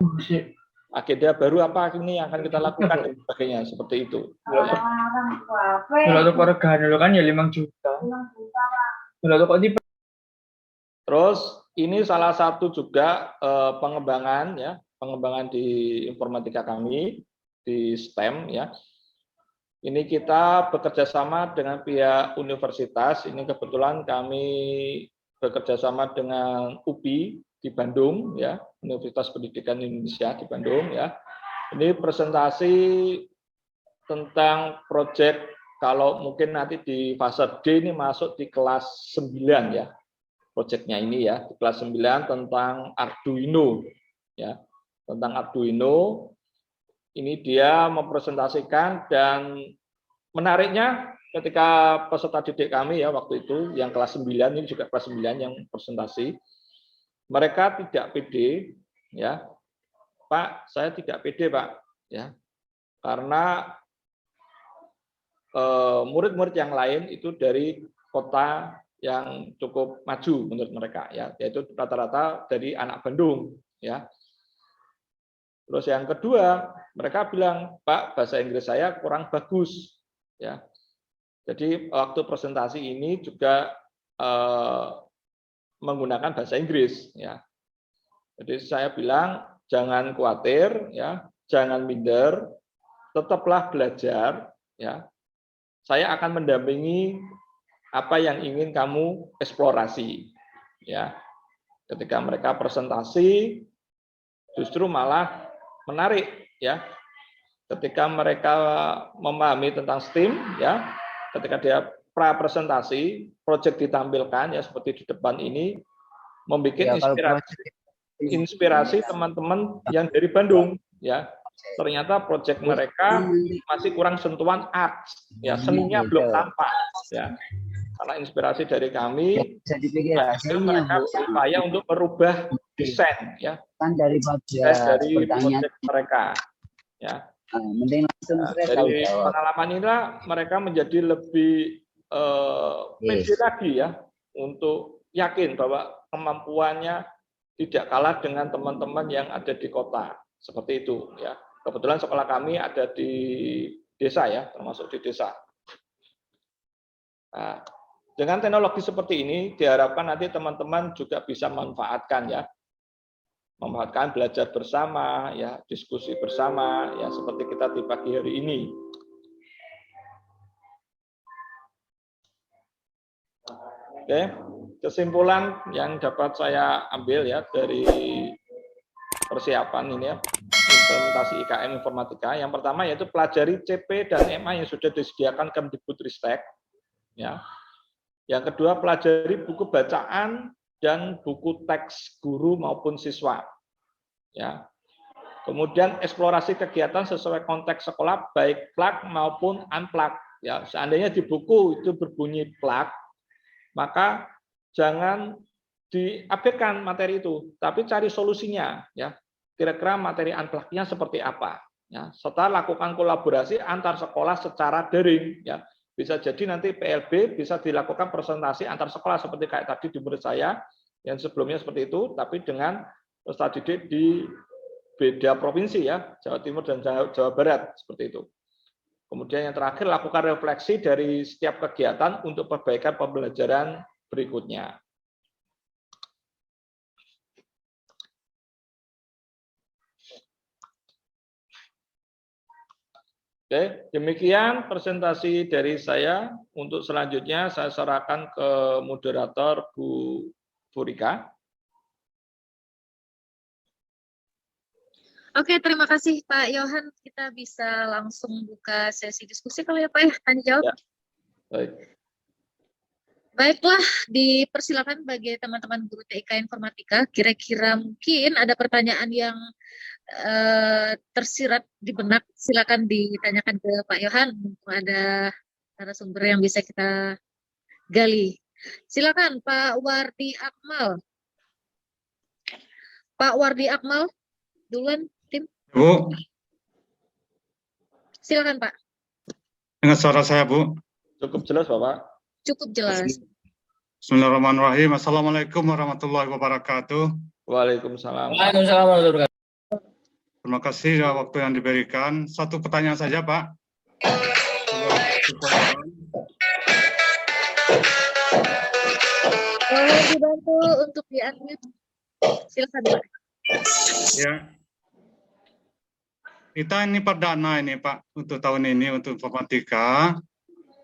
Agenda baru apa ini yang akan kita lakukan dan sebagainya seperti itu. Ya. Kalau untuk warga dulu kan ya 5 juta. Terus ini salah satu juga pengembangan ya, pengembangan di informatika kami di STEM ya. Ini kita bekerja sama dengan pihak universitas. Ini kebetulan kami bekerja sama dengan UPI di Bandung ya, Universitas Pendidikan Indonesia di Bandung ya. Ini presentasi tentang proyek, kalau mungkin nanti di fase D ini masuk di kelas 9 ya. Proyeknya ini ya, di kelas 9 tentang Arduino ya. Tentang Arduino. Ini dia mempresentasikan, dan menariknya ketika peserta didik kami ya waktu itu yang kelas 9, ini juga kelas 9 yang presentasi, mereka tidak pede ya. Pak, saya tidak pede Pak ya. Karena murid-murid yang lain itu dari kota yang cukup maju menurut mereka ya, yaitu rata-rata dari anak Bandung ya. Terus yang kedua, mereka bilang, Pak, bahasa Inggris saya kurang bagus. Ya, jadi waktu presentasi ini juga menggunakan bahasa Inggris. Ya, jadi saya bilang jangan khawatir, ya, jangan minder, tetaplah belajar. Ya, saya akan mendampingi apa yang ingin kamu eksplorasi. Ya, ketika mereka presentasi, justru malah menarik ya, ketika mereka memahami tentang STEAM ya, ketika dia pra presentasi, proyek ditampilkan ya seperti di depan ini, membuat inspirasi teman-teman yang dari Bandung ya. Ternyata proyek mereka masih kurang sentuhan art ya, seninya belum tampak ya. Karena inspirasi dari kami, mereka berupaya untuk merubah desain ya, dari proyek mereka ya. Dari pengalaman inilah mereka menjadi lebih pede lagi ya, untuk yakin bahwa kemampuannya tidak kalah dengan teman-teman yang ada di kota seperti itu ya. Kebetulan sekolah kami ada di desa ya, termasuk di desa. Nah, dengan teknologi seperti ini diharapkan nanti teman-teman juga bisa manfaatkan ya, memanfaatkan belajar bersama ya, diskusi bersama ya, seperti kita di pagi hari ini. Oke, kesimpulan yang dapat saya ambil ya dari persiapan ini ya, implementasi IKM informatika, yang pertama yaitu pelajari CP dan MA yang sudah disediakan Kemdikbudristek ya. Yang kedua, pelajari buku bacaan dan buku teks guru maupun siswa. Ya. Kemudian eksplorasi kegiatan sesuai konteks sekolah, baik plug maupun unplug. Ya, seandainya di buku itu berbunyi plug, maka jangan diupdatekan materi itu, tapi cari solusinya ya. Kira-kira materi unplug-nya seperti apa ya. Serta lakukan kolaborasi antar sekolah secara daring ya. Bisa jadi nanti PLB bisa dilakukan presentasi antar sekolah seperti kayak tadi di murid saya yang sebelumnya seperti itu, tapi dengan peserta didik di beda provinsi ya, Jawa Timur dan Jawa Barat seperti itu. Kemudian yang terakhir, lakukan refleksi dari setiap kegiatan untuk perbaikan pembelajaran berikutnya. Oke, demikian presentasi dari saya. Untuk selanjutnya saya serahkan ke moderator Bu Furika. Oke, terima kasih Pak Yohan. Kita bisa langsung buka sesi diskusi kalau ya Pak ya, tanya jawab. Ya. Baik. Baiklah, dipersilakan bagi teman-teman guru TIK Informatika. Kira-kira mungkin ada pertanyaan yang tersirat di benak, silakan ditanyakan ke Pak Yohan. Ada narasumber yang bisa kita gali. Silakan Pak Wardi Akmal. Pak Wardi Akmal, duluan tim. Bu, silakan Pak. dengar suara saya Bu? Cukup jelas Bapak. Cukup jelas. Bismillahirrahmanirrahim. Assalamualaikum warahmatullahi wabarakatuh. Waalaikumsalam. Waalaikumsalam warahmatullahi wabarakatuh. Terima kasih waktu yang diberikan. Satu pertanyaan saja, Pak. Boleh dibantu untuk di-unmute. Silakan Pak. Ya. Kita ini perdana ini Pak untuk tahun ini untuk informatika.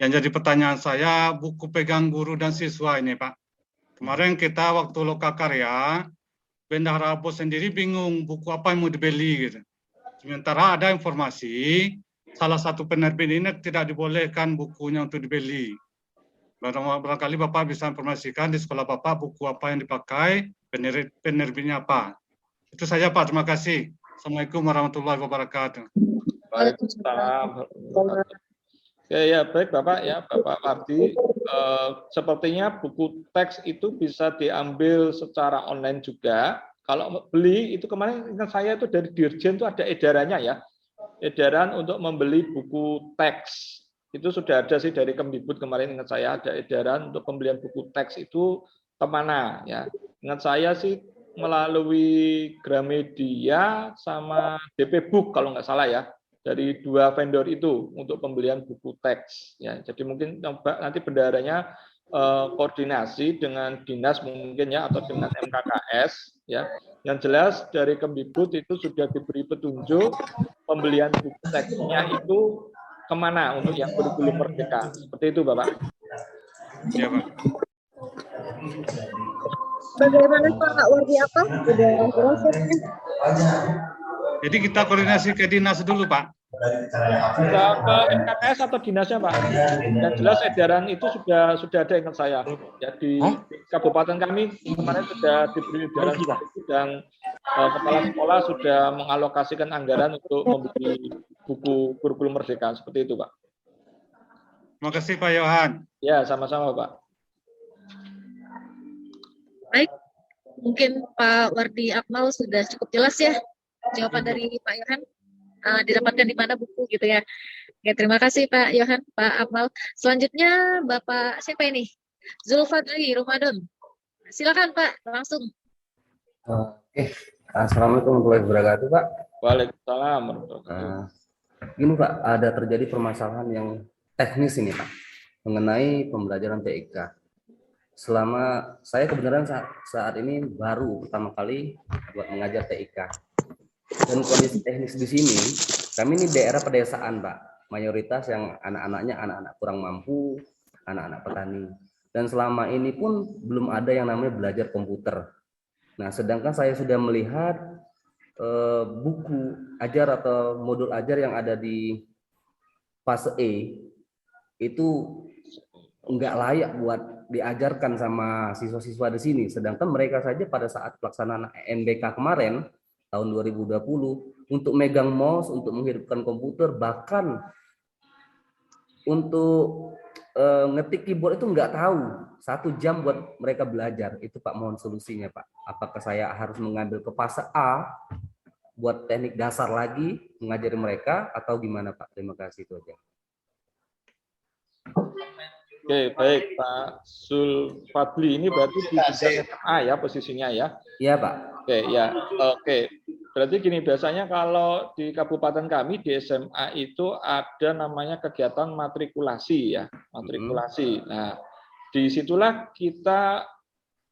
Yang jadi pertanyaan saya buku pegang guru dan siswa ini Pak. Kemarin kita waktu lokakarya Bendahara Bos sendiri bingung buku apa yang mau dibeli gitu. Sementara ada informasi salah satu penerbit ini tidak dibolehkan bukunya untuk dibeli. Barangkali Bapak bisa informasikan di sekolah Bapak buku apa yang dipakai, penerbitnya apa. Itu saja Pak, terima kasih. Assalamualaikum warahmatullahi wabarakatuh. Waalaikumsalam. Ya, baik Bapak ya, Bapak Wardi. Sepertinya buku teks itu bisa diambil secara online juga. Kalau beli itu kemarin ingat saya itu dari Dirjen itu ada edarannya ya. Edaran untuk membeli buku teks. Itu sudah ada sih dari Kemdikbud kemarin ingat saya ada edaran untuk pembelian buku teks itu kemana ya. Ingat saya sih melalui Gramedia sama DP Book kalau nggak salah ya. Dari dua vendor itu untuk pembelian buku teks ya. Jadi mungkin nanti bendaharanya koordinasi dengan dinas mungkin ya atau dengan MKKS ya. Yang jelas dari Kemdikbud itu sudah diberi petunjuk pembelian buku teksnya itu kemana untuk yang kurikulum merdeka. Seperti itu Bapak. Iya Pak. Bagaimana Pak Wardi apa? Sudah jelas ya? Jadi kita koordinasi ke dinas dulu Pak. Sudah ke MKKS atau dinasnya Pak. Yang jelas edaran itu sudah ada ingat saya. Ya di kabupaten kami kemarin sudah diberi edaran itu dan kepala sekolah sudah mengalokasikan anggaran untuk membeli buku kurikulum merdeka seperti itu Pak. Terima kasih Pak Yohan. Ya sama-sama Pak. Baik, mungkin Pak Wardi Akmal sudah cukup jelas ya jawaban dari Pak Yohan. Didapatkan di mana buku gitu ya. Oke, terima kasih Pak Yohan, Pak Akmal. Selanjutnya Bapak siapa ini? Zulfadli Ramadan. Silakan Pak, langsung. Assalamualaikum warahmatullahi wabarakatuh Pak. Waalaikumsalam. Gini Pak, ada terjadi permasalahan yang teknis ini Pak mengenai pembelajaran TIK. Selama saya kebenaran saat ini baru pertama kali buat mengajar TIK. Dan kondisi teknis di sini, kami ini daerah pedesaan, Pak. Mayoritas yang anak-anaknya anak-anak kurang mampu, anak-anak petani. Dan selama ini pun belum ada yang namanya belajar komputer. Nah, sedangkan saya sudah melihat buku ajar atau modul ajar yang ada di fase E itu nggak layak buat diajarkan sama siswa-siswa di sini. Sedangkan mereka saja pada saat pelaksanaan NBK kemarin tahun 2020 untuk megang mouse, untuk menghidupkan komputer, bahkan untuk ngetik keyboard itu nggak tahu 1 jam buat mereka belajar. Itu Pak, mohon solusinya Pak. Apakah saya harus mengambil ke fase A buat teknik dasar lagi mengajari mereka atau gimana Pak? Terima kasih, itu aja. Oke, baik Pak Zulfadli, ini berarti di SMA ya posisinya ya? Iya Pak. Oke, ya. Oke. Berarti gini, biasanya kalau di kabupaten kami di SMA itu ada namanya kegiatan matrikulasi ya, matrikulasi. Nah, disitulah kita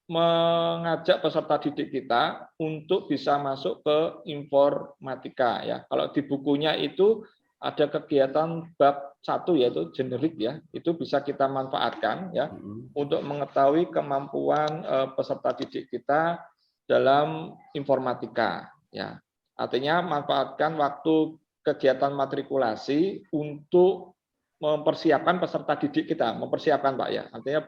mengajak peserta didik kita untuk bisa masuk ke informatika ya. Kalau di bukunya itu ada kegiatan bab 1 yaitu generik ya, itu bisa kita manfaatkan ya untuk mengetahui kemampuan peserta didik kita dalam informatika ya. Artinya manfaatkan waktu kegiatan matrikulasi untuk mempersiapkan peserta didik kita, mempersiapkan Pak ya. Artinya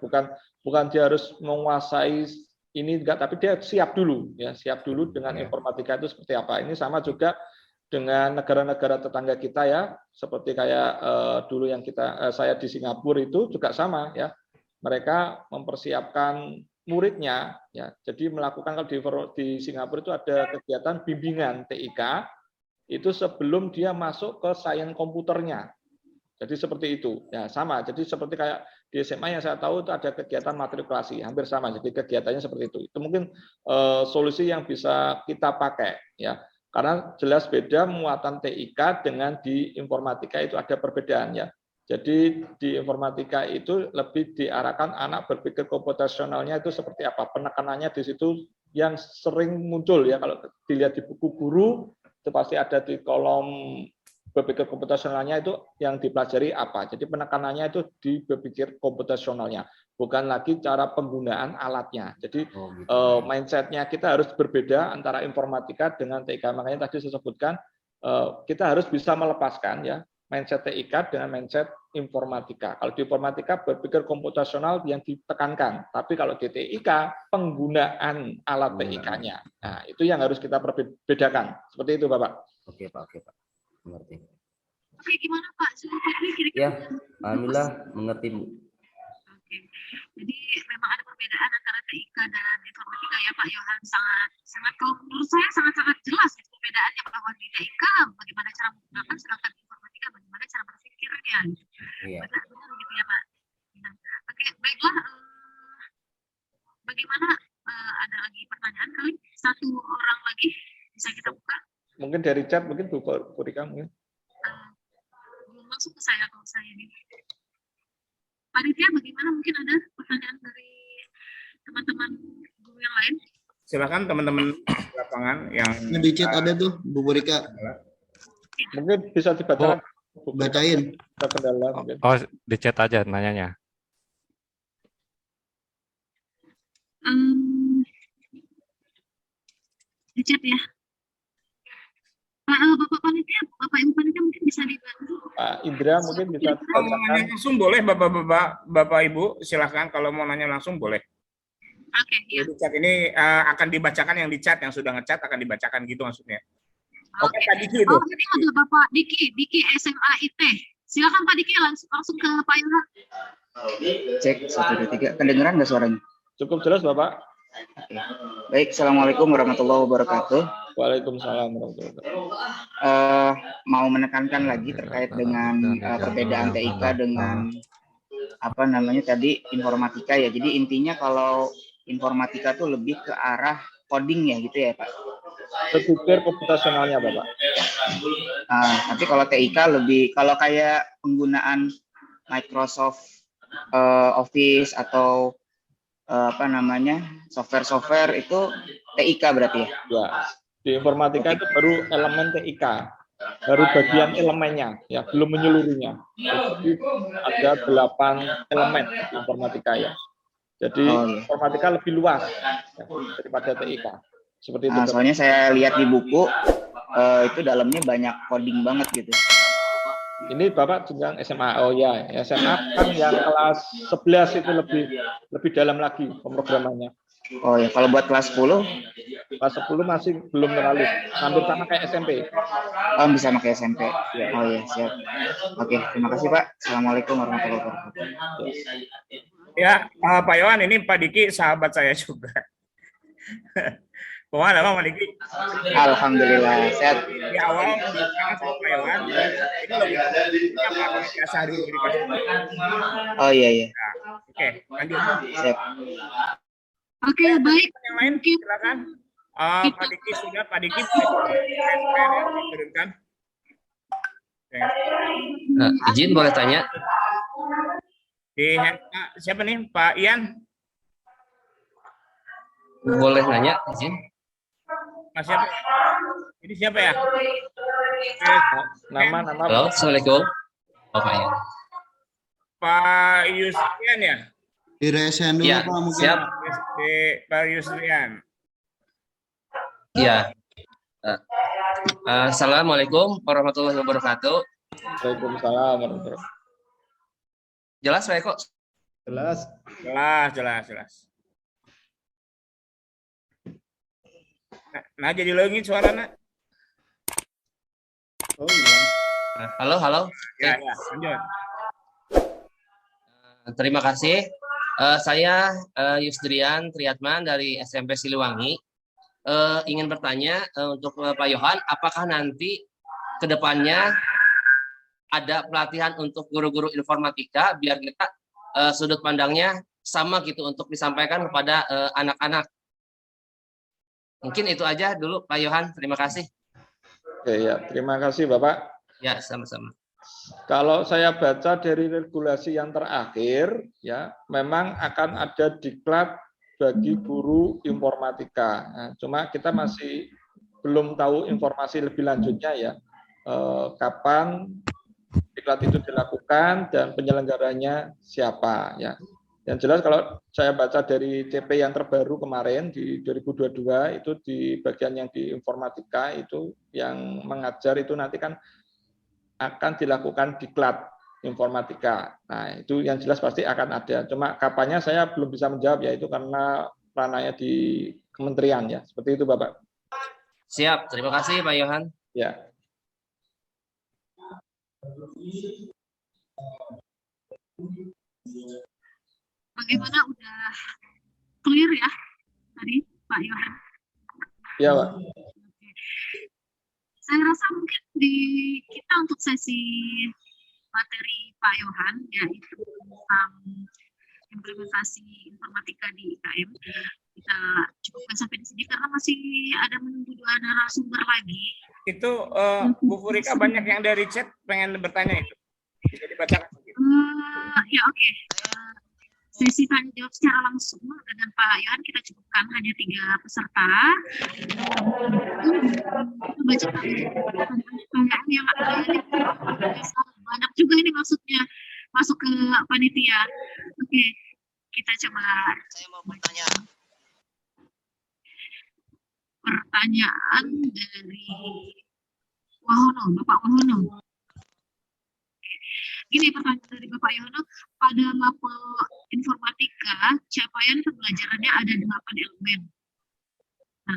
bukan dia harus menguasai ini enggak, tapi dia siap dulu ya, siap dulu dengan informatika itu seperti apa. Ini sama juga dengan negara-negara tetangga kita ya, seperti kayak dulu yang saya di Singapura itu juga sama ya. Mereka mempersiapkan muridnya ya. Jadi melakukan, kalau di Singapura itu ada kegiatan bimbingan TIK itu sebelum dia masuk ke sains komputernya. Jadi seperti itu ya, sama. Jadi seperti kayak di SMA yang saya tahu itu ada kegiatan matrikulasi, hampir sama. Jadi kegiatannya seperti itu. Itu mungkin solusi yang bisa kita pakai ya. Karena jelas beda muatan TIK dengan di informatika itu ada perbedaan ya. Jadi di informatika itu lebih diarahkan anak berpikir komputasionalnya itu seperti apa, penekanannya di situ yang sering muncul ya, kalau dilihat di buku guru itu pasti ada di kolom berpikir komputasionalnya itu yang dipelajari apa. Jadi penekanannya itu di berpikir komputasionalnya, bukan lagi cara penggunaan alatnya. Jadi mindsetnya kita harus berbeda antara informatika dengan TIK. Makanya tadi saya sebutkan kita harus bisa melepaskan ya mindset TIK dengan mindset informatika. Kalau di informatika berpikir komputasional yang ditekankan, tapi kalau di TIK penggunaan alat TIK-nya. Nah, itu yang harus kita bedakan. Seperti itu, Bapak. Oke, Pak. Mengerti. Oke, gimana Pak? Kira-kira ya, alhamdulillah mengerti Bu. Oke. Jadi memang ada perbedaan antara TIK dan informatika ya Pak Yohan, sangat kalau menurut saya sangat jelas itu perbedaannya, bahwa di TIK bagaimana cara menggunakan, sedangkan informatika bagaimana cara berpikirnya. Iya. Benar gitu ya Pak. Nah, oke, baiklah. Bagaimana ada lagi pertanyaan kali? 1 orang lagi bisa kita buka? Mungkin dari chat, mungkin Bu Purika mungkin. Belum masuk ke saya kalau saya ini. Panitia, bagaimana, mungkin ada pertanyaan dari teman-teman guru yang lain? Silakan teman-teman lapangan yang di chat ada tuh Bu Purika. Mungkin bisa dibacakan. Bacain. Oh, di chat aja nanyanya. Di chat ya. Bapak panitia, Bapak Ibu panitia mungkin bisa dibantu. Pak Indra mungkin bisa kalau mau nanya langsung boleh Bapak Ibu, silakan kalau mau nanya langsung boleh. Oke, iya. Di chat ini akan dibacakan, yang di chat, yang sudah ngechat akan dibacakan gitu maksudnya. Oke, Pak Diki itu. Oh, ini ada Bapak Diki SMA IT. Silakan Pak Diki, langsung ke Pak Yohan. Cek 1 2 3, kedengeran nggak suaranya? Cukup jelas Bapak. Baik, assalamualaikum warahmatullahi wabarakatuh. Waalaikumsalam warahmatullahi wabarakatuh. Mau menekankan lagi terkait dengan perbedaan TIK dengan apa namanya tadi informatika ya. Jadi intinya kalau informatika tuh lebih ke arah coding ya gitu ya Pak. Berpikir komputasionalnya Bapak. Tapi kalau TIK lebih, kalau kayak penggunaan Microsoft Office atau apa namanya software itu TIK berarti ya? Ya, di informatika itu baru elemen TIK, baru bagian elemennya, ya belum menyeluruhnya. Jadi ada 8 elemen di informatika ya. Jadi informatika lebih luas ya, daripada TIK. Seperti itu. Soalnya saya lihat di buku itu dalamnya banyak coding banget gitu. Ini Bapak jenjang SMA. Oh ya, SMA kan yang kelas 11 itu lebih dalam lagi pemrogramannya. Oh ya, kalau buat kelas 10? Kelas 10 masih belum terlalu, hampir sama kayak SMP. Oh, bisa pakai SMP. Oh iya, siap. Oke, terima kasih Pak. Assalamualaikum warahmatullahi wabarakatuh. Ya, Pak Yohan, ini Pak Diki sahabat saya juga. Bagaimana Pak Diki? Alhamdulillah, sehat. Di awal bicara sama Pak Yohan, ini lebih apa biasa dulu dikasih. Oh iya iya. Oke, lanjut. Siap. Oke, baik. Yang lain silakan. Pak Diki sudah, Pak Diki turunkan. Izin boleh tanya? Siapa nih, Pak Ian? Boleh nanya, izin? Mas siapa? Ini siapa ya? Nama. Halo, Assalamualaikum. Oh, Pak Ian. Pak Yusrian ya? Diresen dulu Ya, Pak mungkin. siap. Pak Yusrian. Iya. Assalamualaikum warahmatullahi wabarakatuh. Waalaikumsalam warahmatullahi wabarakatuh. Jelas, Pak Eko? Jelas. Nah, jadi lagi suaranya. Oh iya. Halo. Ya, lanjut. Terima kasih. Saya Yusdrian Triatman dari SMP Siliwangi. Ingin bertanya untuk Pak Yohan, apakah nanti ke depannya ada pelatihan untuk guru-guru informatika biar kita sudut pandangnya sama gitu untuk disampaikan kepada anak-anak. Mungkin itu aja dulu Pak Yohan, terima kasih. Oke ya, terima kasih Bapak. Ya, sama-sama. Kalau saya baca dari regulasi yang terakhir, ya memang akan ada diklat bagi guru informatika. Nah, cuma kita masih belum tahu informasi lebih lanjutnya ya, kapan diklat itu dilakukan dan penyelenggaranya siapa ya. Yang jelas kalau saya baca dari CP yang terbaru kemarin di 2022 itu di bagian yang di informatika itu yang mengajar itu nanti kan akan dilakukan diklat informatika. Nah, itu yang jelas pasti akan ada. Cuma kapannya saya belum bisa menjawab ya, itu karena ranahnya di kementerian ya. Seperti itu Bapak. Siap, terima kasih Pak Yohan. Ya. Bagaimana, udah clear ya tadi Pak Yohan? Iya Pak. Saya rasa mungkin di kita untuk sesi materi Pak Yohan yaitu tentang implementasi informatika di IKM, kita cukupkan sampai di sini karena masih ada menunggu 2 narasumber lagi. Itu Bu Furika banyak yang dari chat pengen bertanya itu. Bisa dibacakan. Ya oke. Sesi tanya jawab secara langsung dengan Pak Yohan kita cukupkan hanya 3 peserta. Kita baca pertanyaan yang banyak juga ini maksudnya masuk ke panitia. Oke, kita coba. Saya mau bertanya. Pertanyaan dari Wahono, Bapak Wahono. Gini pertanyaan dari Bapak Yono, pada mapel informatika capaian pembelajarannya ada 8 elemen. Nah,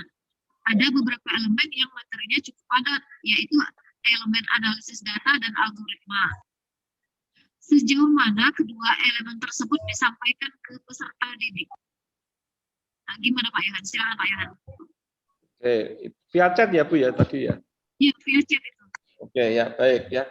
ada beberapa elemen yang materinya cukup padat, yaitu elemen analisis data dan algoritma. Sejauh mana kedua elemen tersebut disampaikan ke peserta didik? Nah, gimana Pak Yohan? Silakan Pak Yohan. Oke, via chat ya Bu ya tadi ya? Iya, via chat itu. Oke ya, baik ya.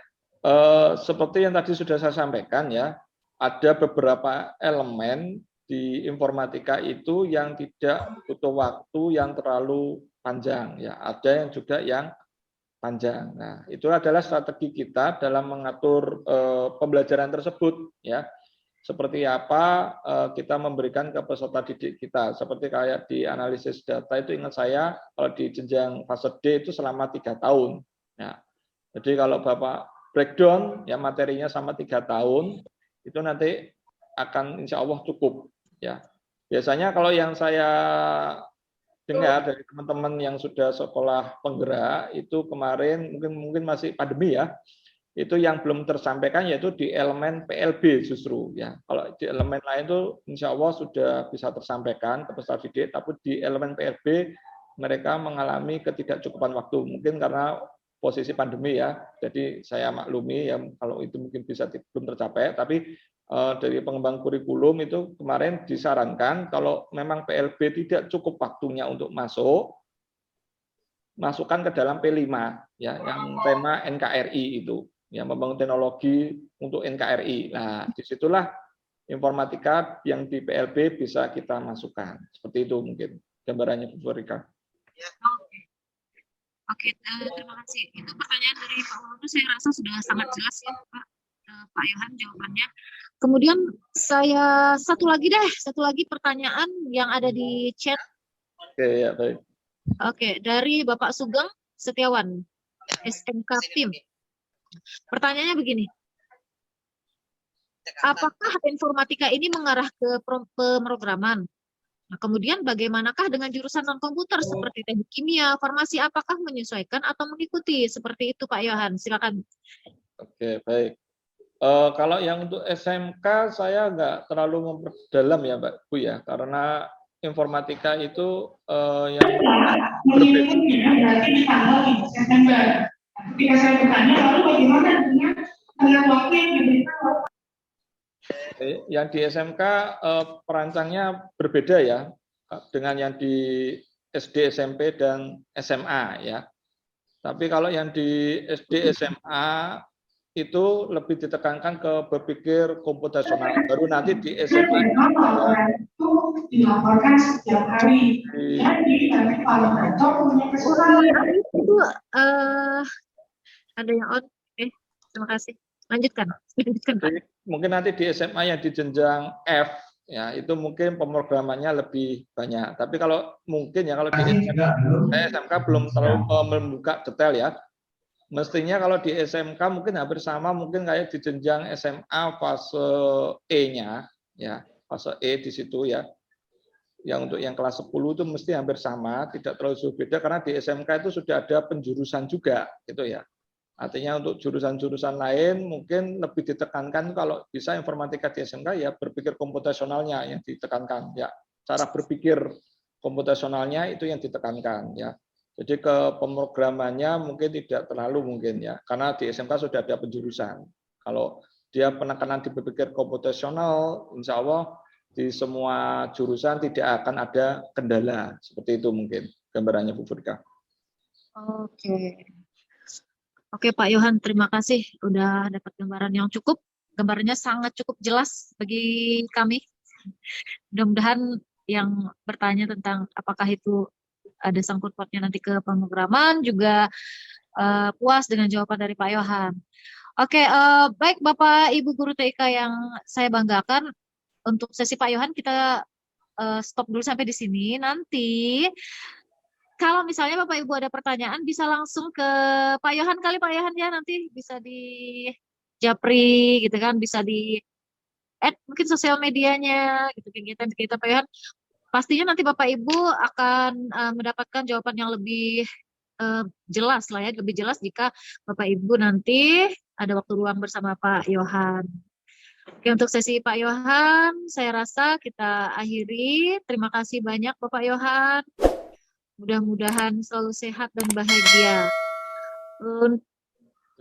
Seperti yang tadi sudah saya sampaikan ya, ada beberapa elemen di informatika itu yang tidak butuh waktu yang terlalu panjang ya, ada yang juga yang panjang. Nah, itu adalah strategi kita dalam mengatur pembelajaran tersebut ya. Seperti apa kita memberikan ke peserta didik kita, seperti kayak di analisis data itu ingat saya kalau di jenjang fase D itu selama 3 tahun. Ya. Jadi kalau Bapak breakdown ya materinya sama 3 tahun itu nanti akan insya Allah cukup ya. Biasanya kalau yang saya dengar dari teman-teman yang sudah sekolah penggerak itu kemarin mungkin masih pandemi ya, itu yang belum tersampaikan yaitu di elemen PLB justru ya. Kalau di elemen lain itu insya Allah sudah bisa tersampaikan ke peserta didik, tapi di elemen PLB mereka mengalami ketidakcukupan waktu, mungkin karena posisi pandemi ya. Jadi saya maklumi ya kalau itu mungkin bisa belum tercapai, tapi dari pengembang kurikulum itu kemarin disarankan kalau memang PLB tidak cukup waktunya untuk masukkan ke dalam P5 ya, yang tema NKRI itu. Ya, membangun teknologi untuk NKRI. Nah, disitulah informatika yang di PLB bisa kita masukkan. Seperti itu mungkin gambarannya, Bu Rika. Oke, terima kasih. Itu pertanyaan dari Pak Walu, saya rasa sudah sangat jelas ya, Pak Yohan jawabannya. Kemudian saya satu lagi pertanyaan yang ada di chat. Oke, ya baik. Oke, dari Bapak Sugeng Setiawan, SMK PIM. Pertanyaannya begini, apakah informatika ini mengarah ke pemrograman? Nah, kemudian bagaimanakah dengan jurusan non-komputer seperti teknik kimia, farmasi, apakah menyesuaikan atau mengikuti? Seperti itu Pak Yohan, silakan. Oke, baik. Kalau yang untuk SMK saya nggak terlalu memperdalam ya Mbak Bu ya, karena informatika itu yang berbeda. Ketika saya bertanya, lalu bagaimana dengan waktu yang diberikan? Yang di SMK perancangnya berbeda ya dengan yang di SD, SMP, dan SMA ya. Tapi kalau yang di SD, SMA itu lebih ditekankan ke berpikir komputasional. Baru nanti di SMA itu dilaporkan setiap hari. Jadi kalau itu ada yang on. Terima kasih. Lanjutkan. Pak. Mungkin nanti di SMA yang di jenjang F ya itu mungkin pemrogramannya lebih banyak. Tapi kalau mungkin ya kalau di SMK belum terlalu membuka detail ya. Mestinya kalau di SMK mungkin hampir sama, mungkin kayak di jenjang SMA fase E-nya ya, fase E di situ ya. Yang untuk yang kelas 10 itu mesti hampir sama, tidak terlalu jauh beda karena di SMK itu sudah ada penjurusan juga gitu ya. Artinya untuk jurusan-jurusan lain mungkin lebih ditekankan kalau bisa informatika di SMK ya berpikir komputasionalnya yang ditekankan ya. Cara berpikir komputasionalnya itu yang ditekankan ya. Jadi ke pemrogramannya mungkin tidak terlalu mungkin ya, karena di SMK sudah ada penjurusan. Kalau dia penekanan di berpikir komputasional, insya Allah di semua jurusan tidak akan ada kendala. Seperti itu mungkin gambarannya Bu Furika. Oke Pak Yohan, terima kasih udah dapat gambaran yang cukup. Gambarnya sangat cukup jelas bagi kami. Mudah-mudahan yang bertanya tentang apakah itu ada sangkut pautnya nanti ke pemrograman juga puas dengan jawaban dari Pak Yohan. Oke, baik Bapak Ibu Guru TIK yang saya banggakan, untuk sesi Pak Yohan kita stop dulu sampai di sini. Nanti kalau misalnya Bapak Ibu ada pertanyaan bisa langsung ke Pak Yohan kali Pak Yohan ya, nanti bisa di japri gitu kan, bisa di add mungkin sosial medianya gitu kegiatan kita Pak Yohan. Pastinya nanti Bapak Ibu akan mendapatkan jawaban yang lebih jelas lah ya, lebih jelas jika Bapak Ibu nanti ada waktu luang bersama Pak Yohan. Oke, untuk sesi Pak Yohan, saya rasa kita akhiri. Terima kasih banyak Bapak Yohan. Mudah-mudahan selalu sehat dan bahagia.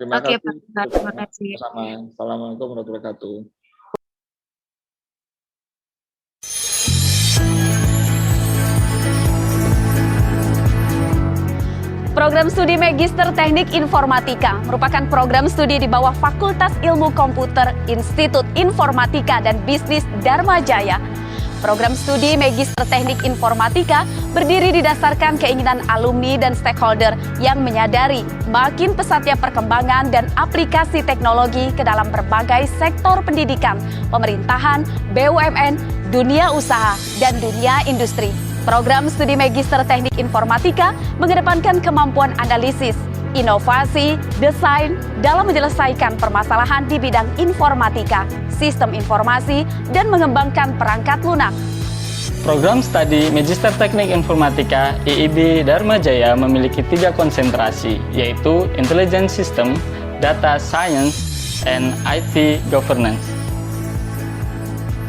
Terima kasih. Pak, terima kasih. Assalamualaikum warahmatullahi wabarakatuh. Program Studi Magister Teknik Informatika merupakan program studi di bawah Fakultas Ilmu Komputer Institut Informatika dan Bisnis Dharma Jaya. Program studi Magister Teknik Informatika berdiri didasarkan keinginan alumni dan stakeholder yang menyadari makin pesatnya perkembangan dan aplikasi teknologi ke dalam berbagai sektor pendidikan, pemerintahan, BUMN, dunia usaha, dan dunia industri. Program studi Magister Teknik Informatika mengedepankan kemampuan analisis, inovasi, desain dalam menyelesaikan permasalahan di bidang informatika, sistem informasi, dan mengembangkan perangkat lunak. Program studi Magister Teknik Informatika IIB Dharma Jaya memiliki 3 konsentrasi, yaitu Intelligent System, Data Science, and IT Governance.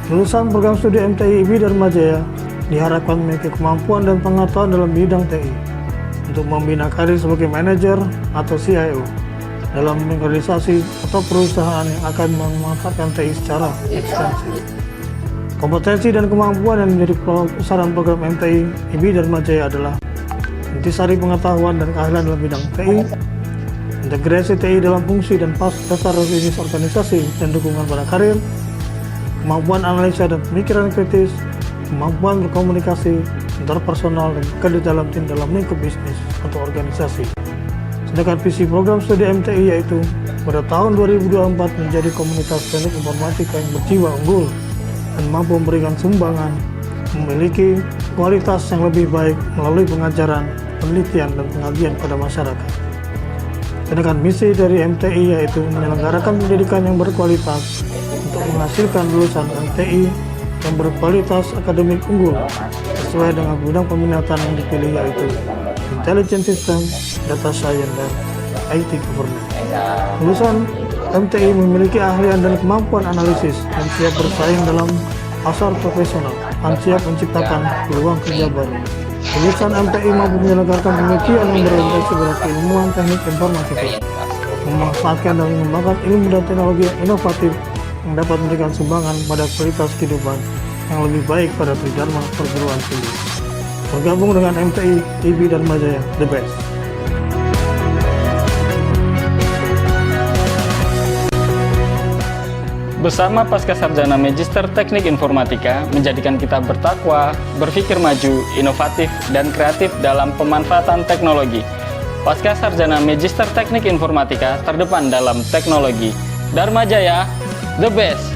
Lulusan program studi MTI IB Dharma Jaya diharapkan memiliki kemampuan dan pengetahuan dalam bidang TI untuk membina karir sebagai manajer atau CIO dalam organisasi atau perusahaan yang akan memanfaatkan TI secara ekstensif. Kompetensi dan kemampuan yang menjadi sasaran program MTI IB Dharma Jaya adalah intisari pengetahuan dan keahlian dalam bidang TI, integrasi TI dalam fungsi dan dasar bisnis organisasi dan dukungan pada karir, kemampuan analisa dan pemikiran kritis, kemampuan berkomunikasi interpersonal dan bekerja dalam tim dalam lingkup bisnis atau organisasi. Sedangkan visi program studi MTI yaitu pada tahun 2024 menjadi komunitas teknik informatika yang berjiwa unggul dan mampu memberikan sumbangan, memiliki kualitas yang lebih baik melalui pengajaran, penelitian, dan pengabdian pada masyarakat. Sedangkan misi dari MTI yaitu menyelenggarakan pendidikan yang berkualitas untuk menghasilkan lulusan MTI yang berkualitas akademik unggul sesuai dengan bidang peminatan yang dipilih yaitu Intelligent System, Data Science, dan IT Governance. Lulusan MTI memiliki keahlian dan kemampuan analisis dan siap bersaing dalam pasar profesional dan siap menciptakan peluang kerja baru. Lulusan MTI mampu menyelenggarakan penelitian yang berorientasi pada keilmuan teknik informatika, memanfaatkan dan mengembangkan ilmu dan teknologi yang inovatif yang dapat memberikan sumbangan pada kualitas kehidupan yang lebih baik pada Tridharma perguruan tinggi. Bergabung dengan MTI IB Dharma Jaya, the best. Bersama Pasca Sarjana Magister Teknik Informatika menjadikan kita bertakwa, berpikir maju, inovatif, dan kreatif dalam pemanfaatan teknologi. Pasca Sarjana Magister Teknik Informatika terdepan dalam teknologi. Dharma Jaya, the best!